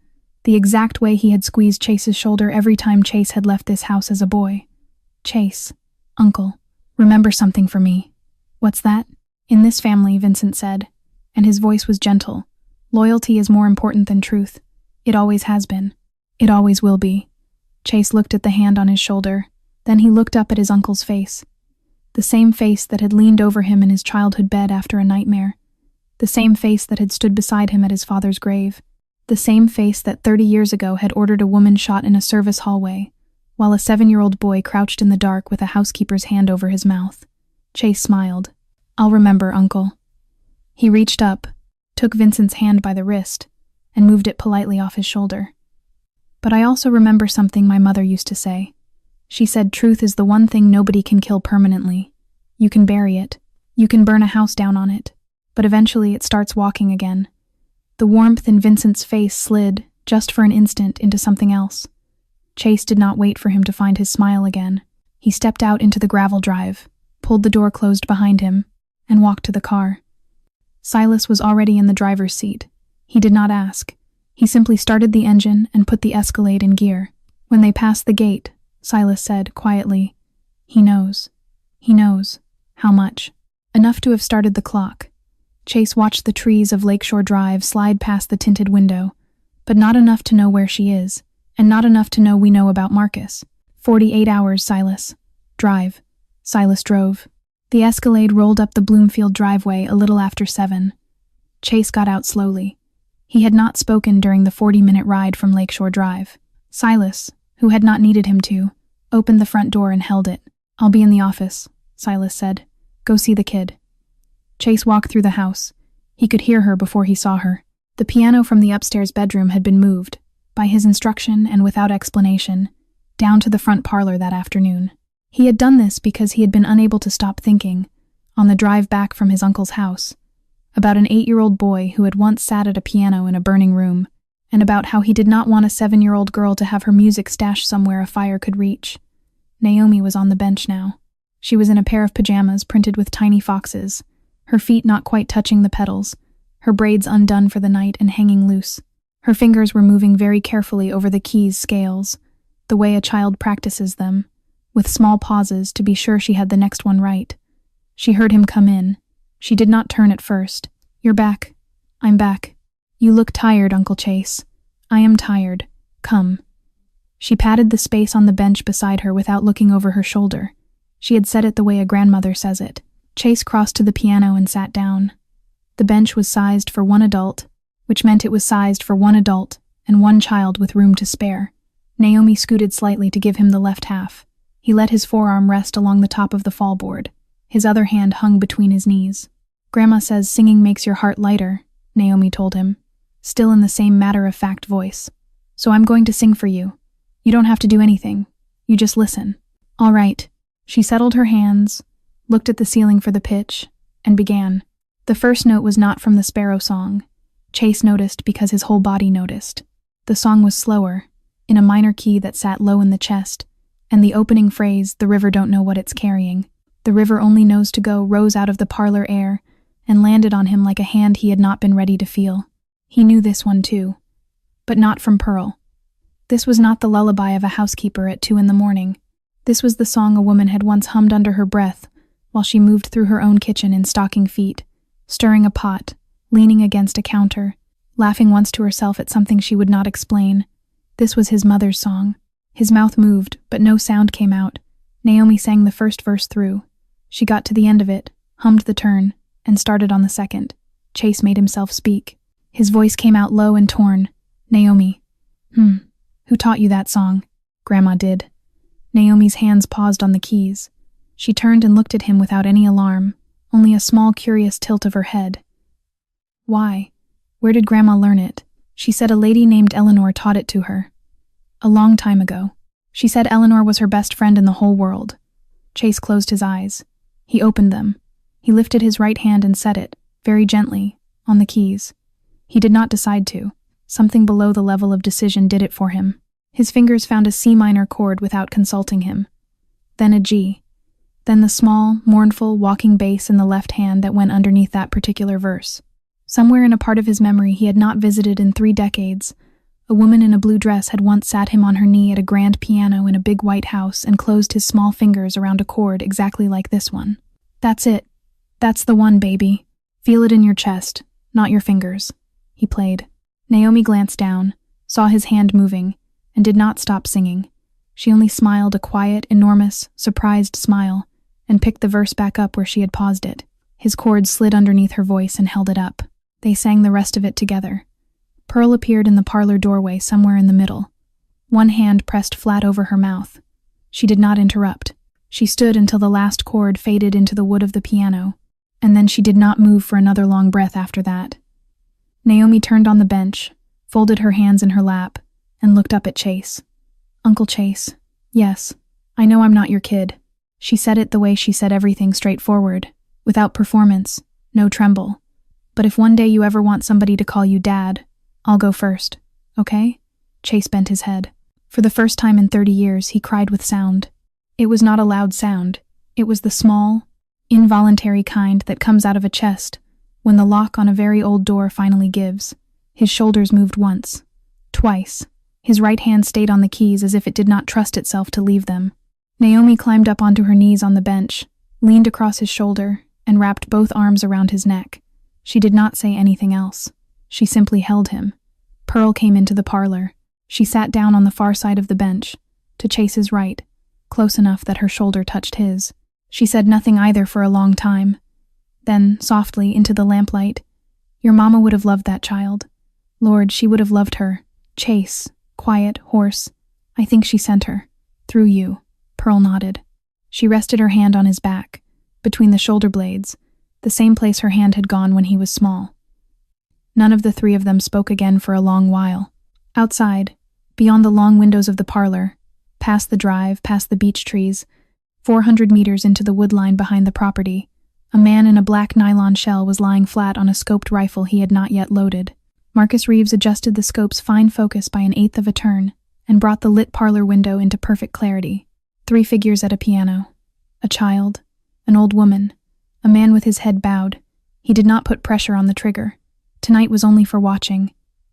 the exact way he had squeezed Chase's shoulder every time Chase had left this house as a boy. "Chase, Uncle, remember something for me." "What's that?" "In this family," Vincent said, and his voice was gentle. "Loyalty is more important than truth. It always has been. It always will be." Chase looked at the hand on his shoulder. Then he looked up at his uncle's face. The same face that had leaned over him in his childhood bed after a nightmare. The same face that had stood beside him at his father's grave. The same face that 30 years ago had ordered a woman shot in a service hallway, while a 7-year-old boy crouched in the dark with a housekeeper's hand over his mouth. Chase smiled. "I'll remember, Uncle." He reached up, took Vincent's hand by the wrist, and moved it politely off his shoulder. "But I also remember something my mother used to say. She said truth is the one thing nobody can kill permanently. You can bury it. You can burn a house down on it. But eventually it starts walking again." The warmth in Vincent's face slid, just for an instant, into something else. Chase did not wait for him to find his smile again. He stepped out into the gravel drive, pulled the door closed behind him, and walked to the car. Silas was already in the driver's seat. He did not ask. He simply started the engine and put the Escalade in gear. When they passed the gate, Silas said quietly, "He knows. He knows. How much?" Enough to have started the clock. Chase watched the trees of Lakeshore Drive slide past the tinted window, but not enough to know where she is, and not enough to know we know about Marcus. 48 hours, Silas. Drive. Silas drove. The Escalade rolled up the Bloomfield driveway a little after 7. Chase got out slowly. He had not spoken during the 40-minute ride from Lakeshore Drive. Silas, who had not needed him to, opened the front door and held it. "I'll be in the office," Silas said. "Go see the kid." Chase walked through the house. He could hear her before he saw her. The piano from the upstairs bedroom had been moved, by his instruction and without explanation, down to the front parlor that afternoon. He had done this because he had been unable to stop thinking, on the drive back from his uncle's house, about an 8-year-old boy who had once sat at a piano in a burning room, and about how he did not want a 7-year-old girl to have her music stashed somewhere a fire could reach. Naomi was on the bench now. She was in a pair of pajamas printed with tiny foxes, her feet not quite touching the pedals, her braids undone for the night and hanging loose. Her fingers were moving very carefully over the keys' scales, the way a child practices them, with small pauses to be sure she had the next one right. She heard him come in. She did not turn at first. "You're back." "I'm back." "You look tired, Uncle Chase." "I am tired. Come." She patted the space on the bench beside her without looking over her shoulder. She had said it the way a grandmother says it. Chase crossed to the piano and sat down. The bench was sized for one adult, which meant it was sized for one adult and one child with room to spare. Naomi scooted slightly to give him the left half. He let his forearm rest along the top of the fallboard. His other hand hung between his knees. "Grandma says singing makes your heart lighter," Naomi told him, still in the same matter-of-fact voice. "So I'm going to sing for you. You don't have to do anything. You just listen." "All right." She settled her hands, looked at the ceiling for the pitch, and began. The first note was not from the Sparrow song. Chase noticed because his whole body noticed. The song was slower, in a minor key that sat low in the chest, and the opening phrase, "The river don't know what it's carrying. The river only knows to go," rose out of the parlor air and landed on him like a hand he had not been ready to feel. He knew this one too, but not from Pearl. This was not the lullaby of a housekeeper at 2 a.m. This was the song a woman had once hummed under her breath while she moved through her own kitchen in stocking feet, stirring a pot, leaning against a counter, laughing once to herself at something she would not explain. This was his mother's song. His mouth moved, but no sound came out. Naomi sang the first verse through. She got to the end of it, hummed the turn, and started on the second. Chase made himself speak. His voice came out low and torn. "Naomi." Who taught you that song?" "Grandma did." Naomi's hands paused on the keys. She turned and looked at him without any alarm, only a small curious tilt of her head. "Why? Where did Grandma learn it?" "She said a lady named Eleanor taught it to her. A long time ago. She said Eleanor was her best friend in the whole world." Chase closed his eyes. He opened them. He lifted his right hand and set it, very gently, on the keys. He did not decide to. Something below the level of decision did it for him. His fingers found a C minor chord without consulting him. Then a G. Then the small, mournful, walking bass in the left hand that went underneath that particular verse. Somewhere in a part of his memory he had not visited in 3 decades, A woman in a blue dress had once sat him on her knee at a grand piano in a big white house and closed his small fingers around a chord exactly like this one. "That's it. That's the one, baby. Feel it in your chest, not your fingers," he played. Naomi glanced down, saw his hand moving, and did not stop singing. She only smiled a quiet, enormous, surprised smile, and picked the verse back up where she had paused it. His chord slid underneath her voice and held it up. They sang the rest of it together. Pearl appeared in the parlor doorway somewhere in the middle. One hand pressed flat over her mouth. She did not interrupt. She stood until the last chord faded into the wood of the piano, and then she did not move for another long breath after that. Naomi turned on the bench, folded her hands in her lap, and looked up at Chase. "Uncle Chase, yes, I know I'm not your kid." She said it the way she said everything, straightforward, without performance, no tremble. "But if one day you ever want somebody to call you Dad, I'll go first, okay?" Chase bent his head. For the first time in 30 years, he cried with sound. It was not a loud sound. It was the small, involuntary kind that comes out of a chest when the lock on a very old door finally gives. His shoulders moved once, twice. His right hand stayed on the keys as if it did not trust itself to leave them. Naomi climbed up onto her knees on the bench, leaned across his shoulder, and wrapped both arms around his neck. She did not say anything else. She simply held him. Pearl came into the parlor. She sat down on the far side of the bench, to Chase's right, close enough that her shoulder touched his. She said nothing either for a long time. Then, softly, into the lamplight, "Your mama would have loved that child. Lord, she would have loved her. Chase, quiet, hoarse. I think she sent her. Through you." Pearl nodded. She rested her hand on his back, between the shoulder blades, the same place her hand had gone when he was small. None of the three of them spoke again for a long while. Outside, beyond the long windows of the parlor, past the drive, past the beech trees, 400 meters into the wood line behind the property, a man in a black nylon shell was lying flat on a scoped rifle he had not yet loaded. Marcus Reeves adjusted the scope's fine focus by 1/8 of a turn and brought the lit parlor window into perfect clarity. 3 figures at a piano. A child, an old woman, a man with his head bowed. He did not put pressure on the trigger. Tonight was only for watching.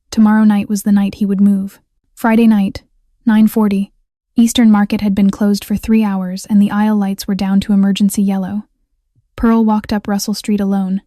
Tomorrow night was the night he would move. Friday night, 9:40. Eastern Market had been closed for 3 hours and the aisle lights were down to emergency yellow. Pearl walked up Russell Street alone.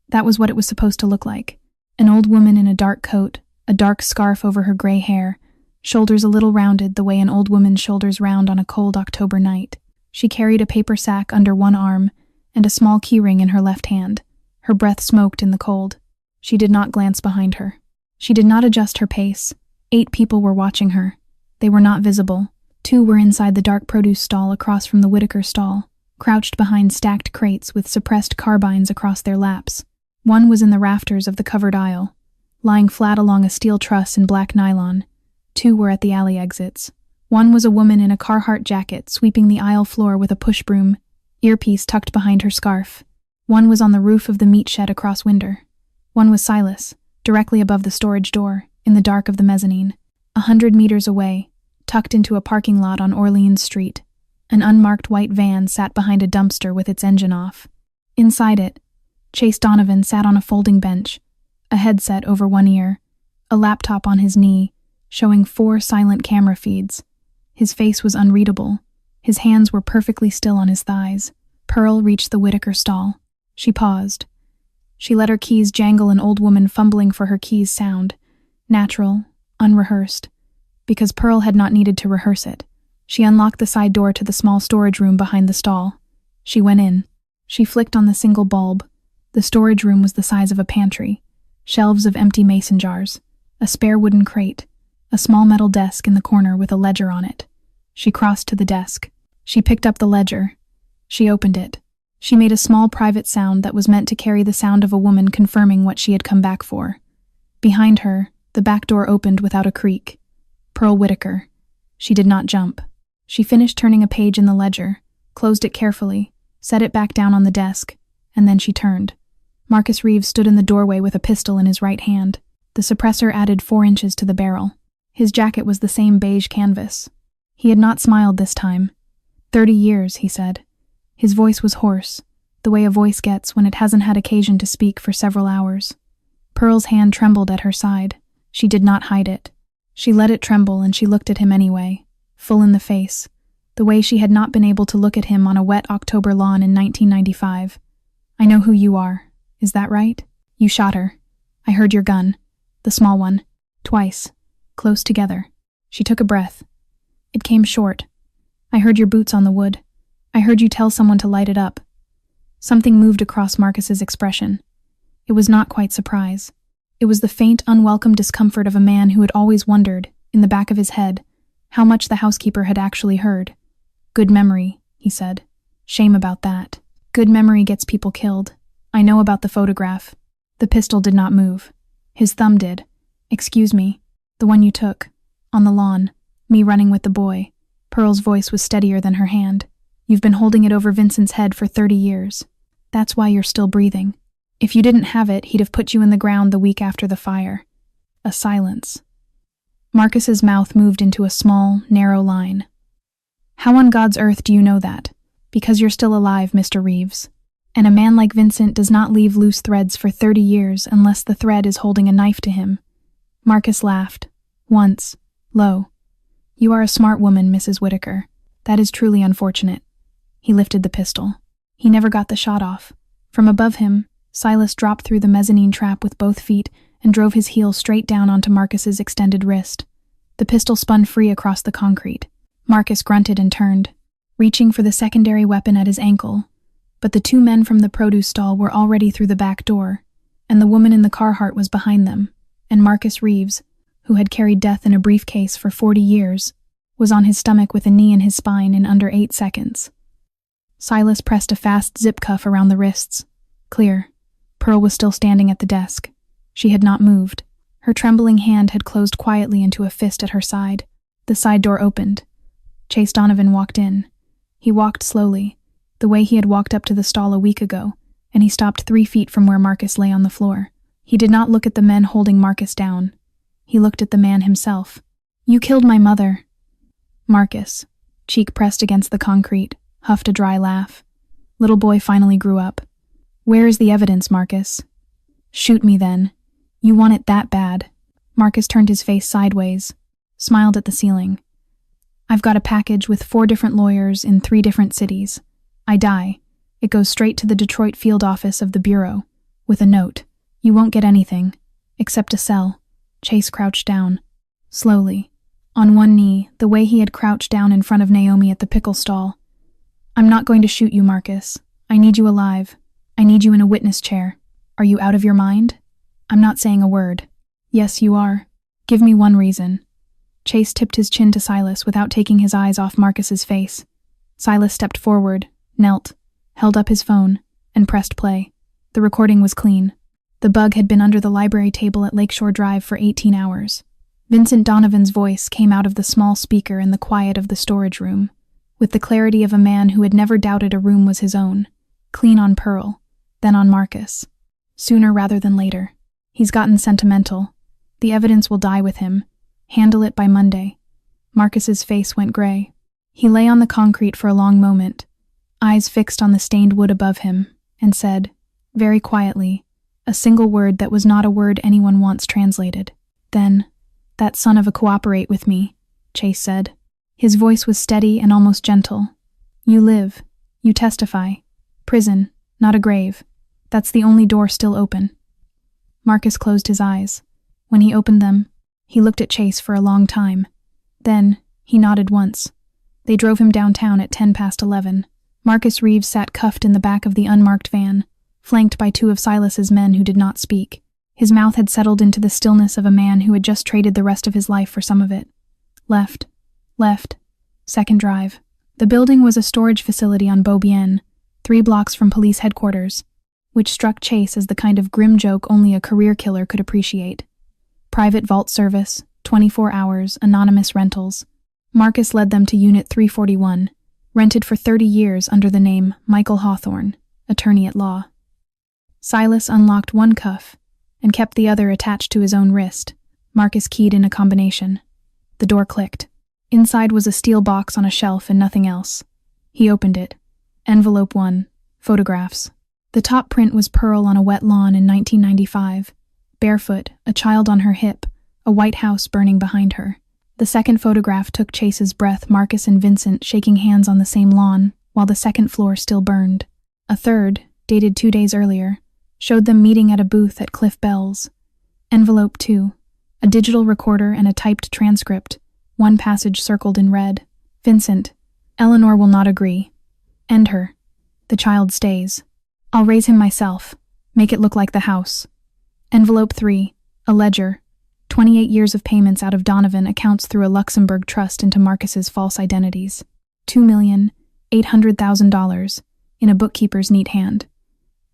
That was what it was supposed to look like. An old woman in a dark coat, a dark scarf over her gray hair, shoulders a little rounded the way an old woman's shoulders round on a cold October night. She carried a paper sack under one arm and a small keyring in her left hand. Her breath smoked in the cold. She did not glance behind her. She did not adjust her pace. 8 people were watching her. They were not visible. 2 were inside the dark produce stall across from the Whitaker stall, crouched behind stacked crates with suppressed carbines across their laps. 1 was in the rafters of the covered aisle, lying flat along a steel truss in black nylon. 2 were at the alley exits. 1 was a woman in a Carhartt jacket sweeping the aisle floor with a push broom, earpiece tucked behind her scarf. 1 was on the roof of the meat shed across Winder. 1 was Silas, directly above the storage door, in the dark of the mezzanine. 100 meters away, tucked into a parking lot on Orleans Street, an unmarked white van sat behind a dumpster with its engine off. Inside it, Chase Donovan sat on a folding bench, a headset over one ear, a laptop on his knee, showing 4 silent camera feeds. His face was unreadable. His hands were perfectly still on his thighs. Pearl reached the Whitaker stall. She paused. She let her keys jangle, an old woman fumbling for her keys sound, natural, unrehearsed, because Pearl had not needed to rehearse it. She unlocked the side door to the small storage room behind the stall. She went in. She flicked on the single bulb. The storage room was the size of a pantry. Shelves of empty mason jars, a spare wooden crate, a small metal desk in the corner with a ledger on it. She crossed to the desk. She picked up the ledger. She opened it. She made a small private sound that was meant to carry the sound of a woman confirming what she had come back for. Behind her, the back door opened without a creak. Pearl Whitaker. She did not jump. She finished turning a page in the ledger, closed it carefully, set it back down on the desk, and then she turned. Marcus Reeves stood in the doorway with a pistol in his right hand. The suppressor added 4 inches to the barrel. His jacket was the same beige canvas. He had not smiled this time. 30 years, he said. His voice was hoarse, the way a voice gets when it hasn't had occasion to speak for several hours. Pearl's hand trembled at her side. She did not hide it. She let it tremble and she looked at him anyway, full in the face, the way she had not been able to look at him on a wet October lawn in 1995. I know who you are. Is that right? You shot her. I heard your gun. The small one. Twice. Close together. She took a breath. It came short. I heard your boots on the wood. I heard you tell someone to light it up. Something moved across Marcus's expression. It was not quite surprise. It was the faint, unwelcome discomfort of a man who had always wondered, in the back of his head, how much the housekeeper had actually heard. Good memory, he said. Shame about that. Good memory gets people killed. I know about the photograph. The pistol did not move. His thumb did. Excuse me. The one you took. On the lawn. Me running with the boy. Pearl's voice was steadier than her hand. You've been holding it over Vincent's head for 30 years. That's why you're still breathing. If you didn't have it, he'd have put you in the ground the week after the fire. A silence. Marcus's mouth moved into a small, narrow line. How on God's earth do you know that? Because you're still alive, Mr. Reeves. And a man like Vincent does not leave loose threads for 30 years unless the thread is holding a knife to him. Marcus laughed. Once. Low. You are a smart woman, Mrs. Whitaker. That is truly unfortunate. He lifted the pistol. He never got the shot off. From above him, Silas dropped through the mezzanine trap with both feet and drove his heel straight down onto Marcus's extended wrist. The pistol spun free across the concrete. Marcus grunted and turned, reaching for the secondary weapon at his ankle. But the two men from the produce stall were already through the back door, and the woman in the Carhartt was behind them, and Marcus Reeves, who had carried death in a briefcase for 40 years, was on his stomach with a knee in his spine in under 8 seconds. Silas pressed a fast zip cuff around the wrists. Clear. Pearl was still standing at the desk. She had not moved. Her trembling hand had closed quietly into a fist at her side. The side door opened. Chase Donovan walked in. He walked slowly, the way he had walked up to the stall a week ago, and he stopped 3 feet from where Marcus lay on the floor. He did not look at the men holding Marcus down. He looked at the man himself. You killed my mother. Marcus, cheek pressed against the concrete, huffed a dry laugh. Little boy finally grew up. Where is the evidence, Marcus? Shoot me then. You want it that bad. Marcus turned his face sideways, smiled at the ceiling. I've got a package with 4 different lawyers in 3 different cities. I die. It goes straight to the Detroit field office of the Bureau, with a note. You won't get anything, except a cell. Chase crouched down. Slowly, on one knee, the way he had crouched down in front of Naomi at the pickle stall. I'm not going to shoot you, Marcus. I need you alive. I need you in a witness chair. Are you out of your mind? I'm not saying a word. Yes, you are. Give me one reason. Chase tipped his chin to Silas without taking his eyes off Marcus's face. Silas stepped forward, knelt, held up his phone, and pressed play. The recording was clean. The bug had been under the library table at Lakeshore Drive for 18 hours. Vincent Donovan's voice came out of the small speaker in the quiet of the storage room, with the clarity of a man who had never doubted a room was his own. Clean on Pearl, then on Marcus. Sooner rather than later. He's gotten sentimental. The evidence will die with him. Handle it by Monday. Marcus's face went gray. He lay on the concrete for a long moment, eyes fixed on the stained wood above him, and said, very quietly, a single word that was not a word anyone once translated. Then, that son of a cooperate with me, Chase said. His voice was steady and almost gentle. You live. You testify. Prison, not a grave. That's the only door still open. Marcus closed his eyes. When he opened them, he looked at Chase for a long time. Then, he nodded once. They drove him downtown at 11:10. Marcus Reeves sat cuffed in the back of the unmarked van, flanked by 2 of Silas's men who did not speak. His mouth had settled into the stillness of a man who had just traded the rest of his life for some of it. Left. 2nd Drive. The building was a storage facility on Beaubien, 3 blocks from police headquarters, which struck Chase as the kind of grim joke only a career killer could appreciate. Private vault service, 24 hours, anonymous rentals. Marcus led them to Unit 341, rented for 30 years under the name Michael Hawthorne, attorney at law. Silas unlocked one cuff and kept the other attached to his own wrist. Marcus keyed in a combination. The door clicked. Inside was a steel box on a shelf and nothing else. He opened it. Envelope 1. Photographs. The top print was Pearl on a wet lawn in 1995. Barefoot, a child on her hip, a white house burning behind her. The second photograph took Chase's breath, Marcus and Vincent shaking hands on the same lawn, while the second floor still burned. A third, dated 2 days earlier, showed them meeting at a booth at Cliff Bell's. Envelope 2, a digital recorder and a typed transcript, one passage circled in red. Vincent, Eleanor will not agree. End her. The child stays. I'll raise him myself. Make it look like the house. Envelope 3, a ledger. 28 years of payments out of Donovan accounts through a Luxembourg trust into Marcus's false identities. $2,800,000 in a bookkeeper's neat hand.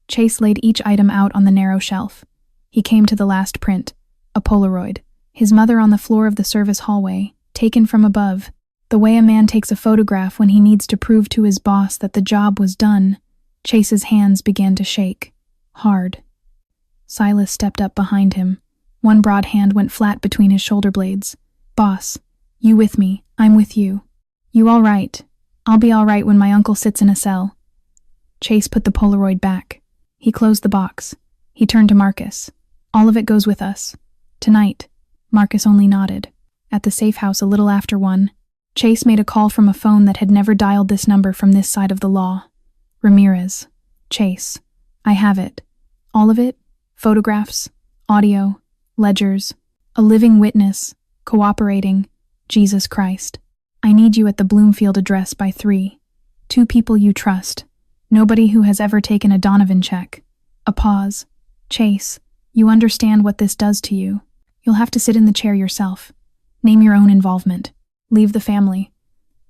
Chase laid each item out on the narrow shelf. He came to the last print, a Polaroid. His mother on the floor of the service hallway, taken from above. The way a man takes a photograph when he needs to prove to his boss that the job was done. Chase's hands began to shake. Hard. Silas stepped up behind him. One broad hand went flat between his shoulder blades. Boss, you with me, I'm with you. You all right? I'll be all right when my uncle sits in a cell. Chase put the Polaroid back. He closed the box. He turned to Marcus. All of it goes with us. Tonight. Marcus only nodded. At the safe house a little after 1, Chase made a call from a phone that had never dialed this number from this side of the law. Ramirez. Chase. I have it. All of it? Photographs, audio, ledgers, a living witness, cooperating. Jesus Christ. I need you at the Bloomfield address by 3. 2 people you trust. Nobody who has ever taken a Donovan check. A pause. Chase, you understand what this does to you. You'll have to sit in the chair yourself. Name your own involvement. Leave the family.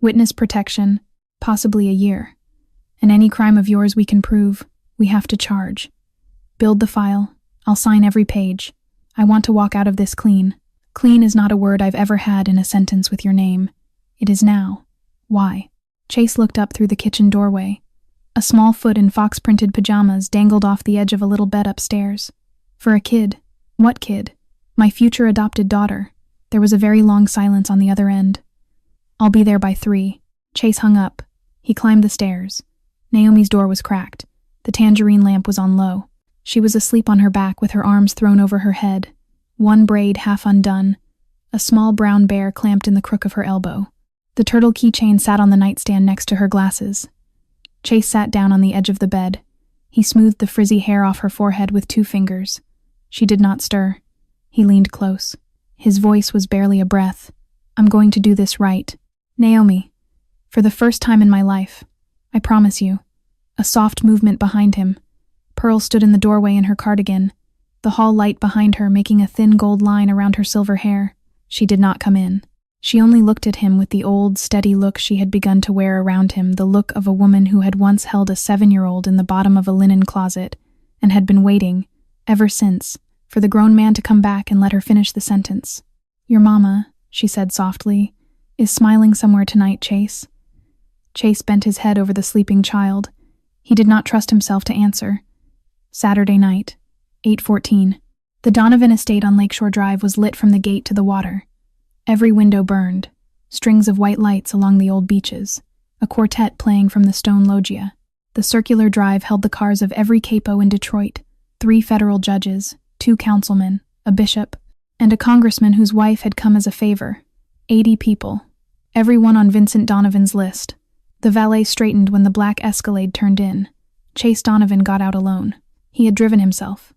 Witness protection, possibly a year. And any crime of yours we can prove, we have to charge. Build the file. I'll sign every page. I want to walk out of this clean. Clean is not a word I've ever had in a sentence with your name. It is now. Why? Chase looked up through the kitchen doorway. A small foot in fox-printed pajamas dangled off the edge of a little bed upstairs. For a kid. What kid? My future adopted daughter. There was a very long silence on the other end. I'll be there by 3. Chase hung up. He climbed the stairs. Naomi's door was cracked. The tangerine lamp was on low. She was asleep on her back with her arms thrown over her head. One braid half undone. A small brown bear clamped in the crook of her elbow. The turtle keychain sat on the nightstand next to her glasses. Chase sat down on the edge of the bed. He smoothed the frizzy hair off her forehead with 2 fingers. She did not stir. He leaned close. His voice was barely a breath. I'm going to do this right. Naomi. For the first time in my life. I promise you. A soft movement behind him. Pearl stood in the doorway in her cardigan, the hall light behind her making a thin gold line around her silver hair. She did not come in. She only looked at him with the old, steady look she had begun to wear around him, the look of a woman who had once held a 7-year-old in the bottom of a linen closet and had been waiting, ever since, for the grown man to come back and let her finish the sentence. Your mama, she said softly, is smiling somewhere tonight, Chase. Chase bent his head over the sleeping child. He did not trust himself to answer. Saturday night, 8:14. The Donovan estate on Lakeshore Drive was lit from the gate to the water. Every window burned, strings of white lights along the old beaches, a quartet playing from the stone loggia. The circular drive held the cars of every capo in Detroit, 3 federal judges, 2 councilmen, a bishop, and a congressman whose wife had come as a favor. 80 people, everyone on Vincent Donovan's list. The valet straightened when the black Escalade turned in. Chase Donovan got out alone. He had driven himself.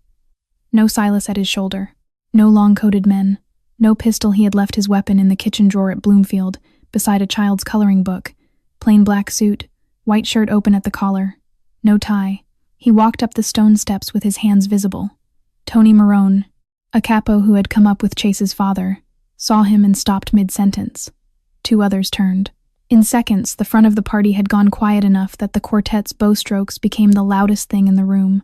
No Silas at his shoulder. No long-coated men. No pistol. He had left his weapon in the kitchen drawer at Bloomfield, beside a child's coloring book. Plain black suit, white shirt open at the collar. No tie. He walked up the stone steps with his hands visible. Tony Marone, a capo who had come up with Chase's father, saw him and stopped mid-sentence. 2 others turned. In seconds, the front of the party had gone quiet enough that the quartet's bowstrokes became the loudest thing in the room.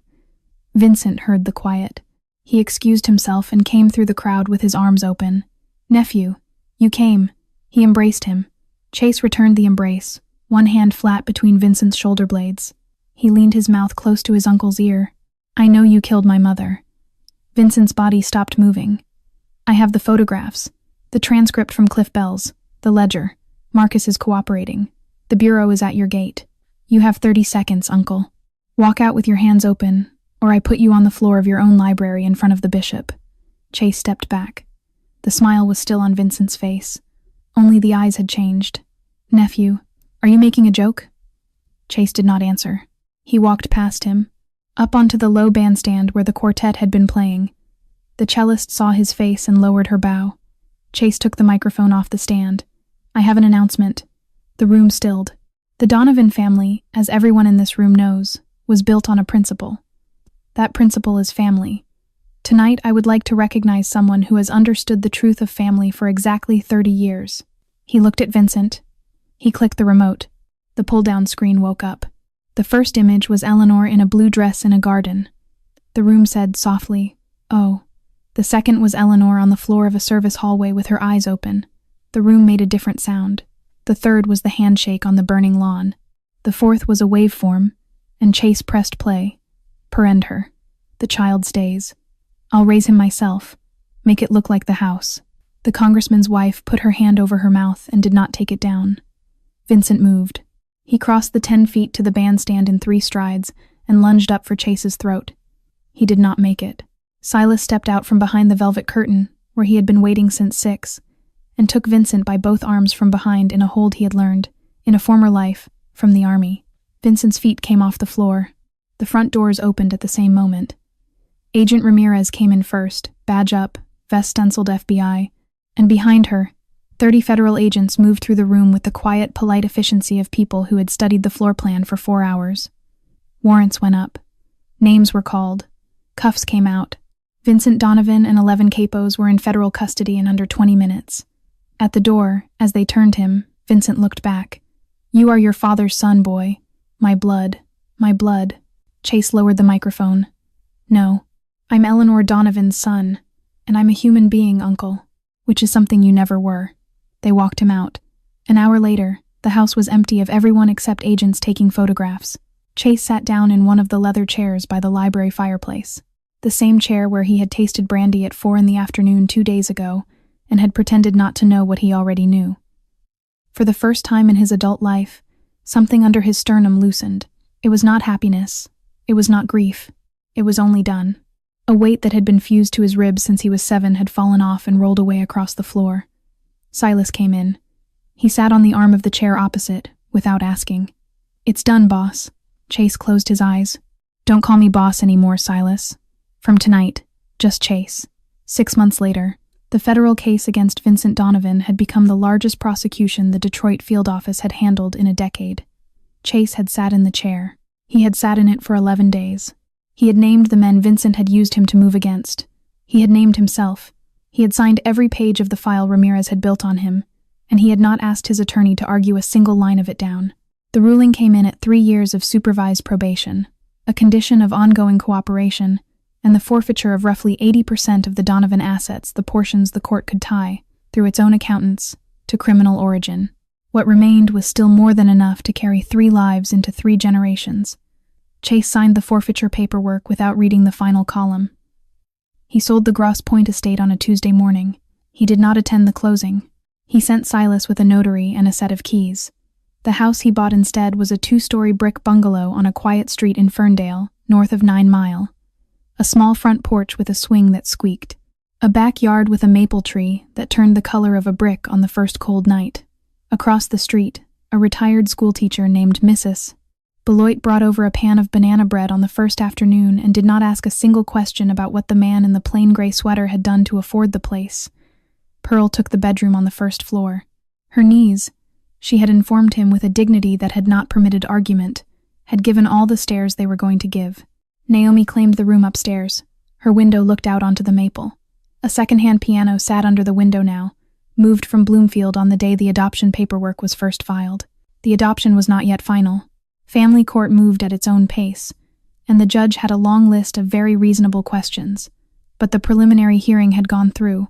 Vincent heard the quiet. He excused himself and came through the crowd with his arms open. Nephew, you came. He embraced him. Chase returned the embrace, one hand flat between Vincent's shoulder blades. He leaned his mouth close to his uncle's ear. I know you killed my mother. Vincent's body stopped moving. I have the photographs, the transcript from Cliff Bell's, the ledger. Marcus is cooperating. The bureau is at your gate. You have 30 seconds, uncle. Walk out with your hands open, or I put you on the floor of your own library in front of the bishop. Chase stepped back. The smile was still on Vincent's face. Only the eyes had changed. "Nephew, are you making a joke?" Chase did not answer. He walked past him, up onto the low bandstand where the quartet had been playing. The cellist saw his face and lowered her bow. Chase took the microphone off the stand. "I have an announcement." The room stilled. The Donovan family, as everyone in this room knows, was built on a principle. That principle is family. Tonight I would like to recognize someone who has understood the truth of family for exactly 30 years. He looked at Vincent. He clicked the remote. The pull-down screen woke up. The first image was Eleanor in a blue dress in a garden. The room said softly, "Oh." The second was Eleanor on the floor of a service hallway with her eyes open. The room made a different sound. The third was the handshake on the burning lawn. The fourth was a waveform, and Chase pressed play. "Parend her. The child stays. I'll raise him myself. Make it look like the house." The congressman's wife put her hand over her mouth and did not take it down. Vincent moved. He crossed the 10 feet to the bandstand in 3 strides and lunged up for Chase's throat. He did not make it. Silas stepped out from behind the velvet curtain, where he had been waiting since 6, and took Vincent by both arms from behind in a hold he had learned, in a former life, from the army. Vincent's feet came off the floor. The front doors opened at the same moment. Agent Ramirez came in first, badge up, vest stenciled FBI, and behind her, 30 federal agents moved through the room with the quiet, polite efficiency of people who had studied the floor plan for 4 hours. Warrants went up. Names were called. Cuffs came out. Vincent Donovan and 11 capos were in federal custody in under 20 minutes. At the door, as they turned him, Vincent looked back. "You are your father's son, boy. My blood. My blood." Chase lowered the microphone. "No, I'm Eleanor Donovan's son, and I'm a human being, Uncle, which is something you never were." They walked him out. An hour later, the house was empty of everyone except agents taking photographs. Chase sat down in one of the leather chairs by the library fireplace, the same chair where he had tasted brandy at 4 p.m. 2 days ago and had pretended not to know what he already knew. For the first time in his adult life, something under his sternum loosened. It was not happiness. It was not grief. It was only done. A weight that had been fused to his ribs since he was 7 had fallen off and rolled away across the floor. Silas came in. He sat on the arm of the chair opposite, without asking. "It's done, boss." Chase closed his eyes. "Don't call me boss anymore, Silas. From tonight, just Chase." 6 months later, the federal case against Vincent Donovan had become the largest prosecution the Detroit field office had handled in a decade. Chase had sat in the chair. He had sat in it for 11 days. He had named the men Vincent had used him to move against. He had named himself. He had signed every page of the file Ramirez had built on him, and he had not asked his attorney to argue a single line of it down. The ruling came in at 3 years of supervised probation, a condition of ongoing cooperation, and the forfeiture of roughly 80% of the Donovan assets, the portions the court could tie, through its own accountants, to criminal origin. What remained was still more than enough to carry 3 lives into 3 generations. Chase signed the forfeiture paperwork without reading the final column. He sold the Grosse Pointe estate on a Tuesday morning. He did not attend the closing. He sent Silas with a notary and a set of keys. The house he bought instead was a 2-story brick bungalow on a quiet street in Ferndale, north of 9 Mile. A small front porch with a swing that squeaked. A backyard with a maple tree that turned the color of a brick on the first cold night. Across the street, a retired schoolteacher named Mrs. Beloit brought over a pan of banana bread on the first afternoon and did not ask a single question about what the man in the plain gray sweater had done to afford the place. Pearl took the bedroom on the first floor. Her knees, she had informed him with a dignity that had not permitted argument, had given all the stares they were going to give. Naomi claimed the room upstairs. Her window looked out onto the maple. A second-hand piano sat under the window now, moved from Bloomfield on the day the adoption paperwork was first filed. The adoption was not yet final. Family court moved at its own pace, and the judge had a long list of very reasonable questions. But the preliminary hearing had gone through,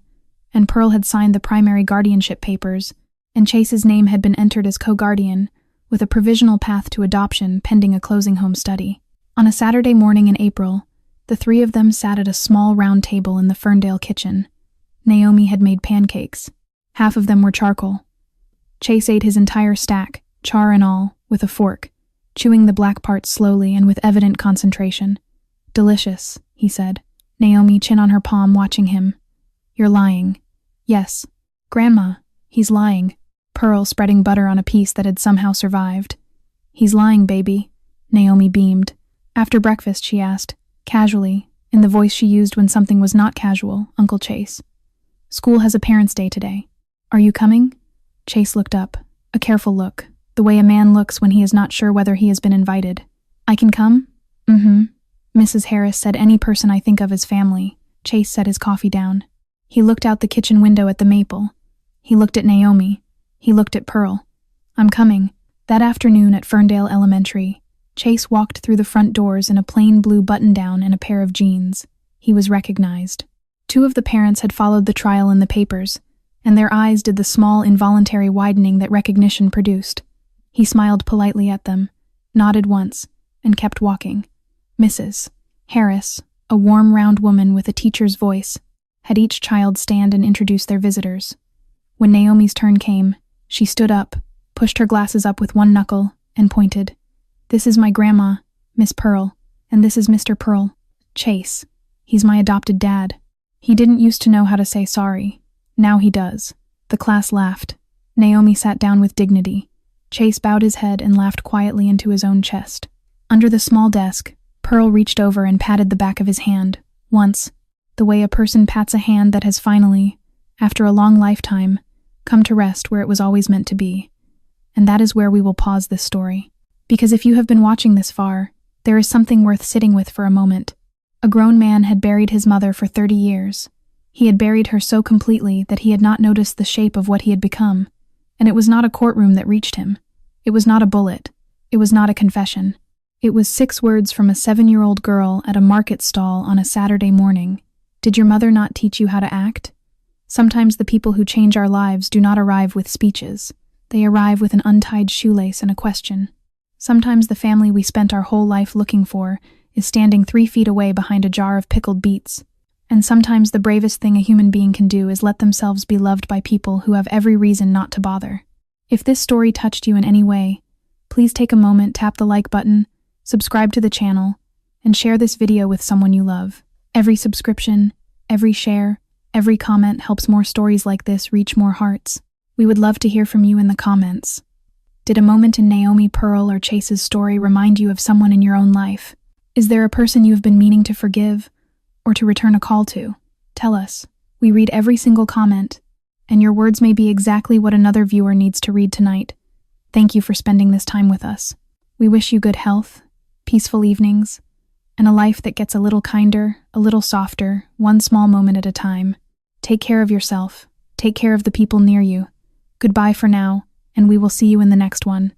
and Pearl had signed the primary guardianship papers, and Chase's name had been entered as co-guardian, with a provisional path to adoption pending a closing home study. On a Saturday morning in April, the 3 of them sat at a small round table in the Ferndale kitchen. Naomi had made pancakes. Half of them were charcoal. Chase ate his entire stack, char and all, with a fork, chewing the black parts slowly and with evident concentration. "Delicious," he said. Naomi, chin on her palm, watching him. "You're lying." Yes. Grandma, he's lying. Pearl spreading butter on a piece that had somehow survived. He's lying, baby. Naomi beamed. After breakfast, she asked, casually, in the voice she used when something was not casual, Uncle Chase. School has a parents' day today. Are you coming? Chase looked up, a careful look, the way a man looks when he is not sure whether he has been invited. I can come? Mrs. Harris said any person I think of as family. Chase set his coffee down. He looked out the kitchen window at the maple. He looked at Naomi. He looked at Pearl. I'm coming. That afternoon at Ferndale Elementary, Chase walked through the front doors in a plain blue button-down and a pair of jeans. He was recognized. 2 of the parents had followed the trial in the papers, and their eyes did the small involuntary widening that recognition produced. He smiled politely at them, nodded once, and kept walking. Mrs. Harris, a warm, round woman with a teacher's voice, had each child stand and introduce their visitors. When Naomi's turn came, she stood up, pushed her glasses up with one knuckle, and pointed. This is my grandma, Miss Pearl, and this is Mr. Pearl, Chase. He's my adopted dad. He didn't used to know how to say sorry. Now he does. The class laughed. Naomi sat down with dignity. Chase bowed his head and laughed quietly into his own chest. Under the small desk, Pearl reached over and patted the back of his hand, once, the way a person pats a hand that has finally, after a long lifetime, come to rest where it was always meant to be. And that is where we will pause this story. Because if you have been watching this far, there is something worth sitting with for a moment. A grown man had buried his mother for 30 years. He had buried her so completely that he had not noticed the shape of what he had become. And it was not a courtroom that reached him. It was not a bullet. It was not a confession. It was 6 words from a 7-year-old girl at a market stall on a Saturday morning. Did your mother not teach you how to act? Sometimes the people who change our lives do not arrive with speeches. They arrive with an untied shoelace and a question. Sometimes the family we spent our whole life looking for is standing 3 feet away behind a jar of pickled beets. And sometimes the bravest thing a human being can do is let themselves be loved by people who have every reason not to bother. If this story touched you in any way, please take a moment, tap the like button, subscribe to the channel, and share this video with someone you love. Every subscription, every share, every comment helps more stories like this reach more hearts. We would love to hear from you in the comments. Did a moment in Naomi, Pearl, or Chase's story remind you of someone in your own life? Is there a person you have been meaning to forgive or to return a call to? Tell us. We read every single comment, and your words may be exactly what another viewer needs to read tonight. Thank you for spending this time with us. We wish you good health, peaceful evenings, and a life that gets a little kinder, a little softer, one small moment at a time. Take care of yourself. Take care of the people near you. Goodbye for now, and we will see you in the next one.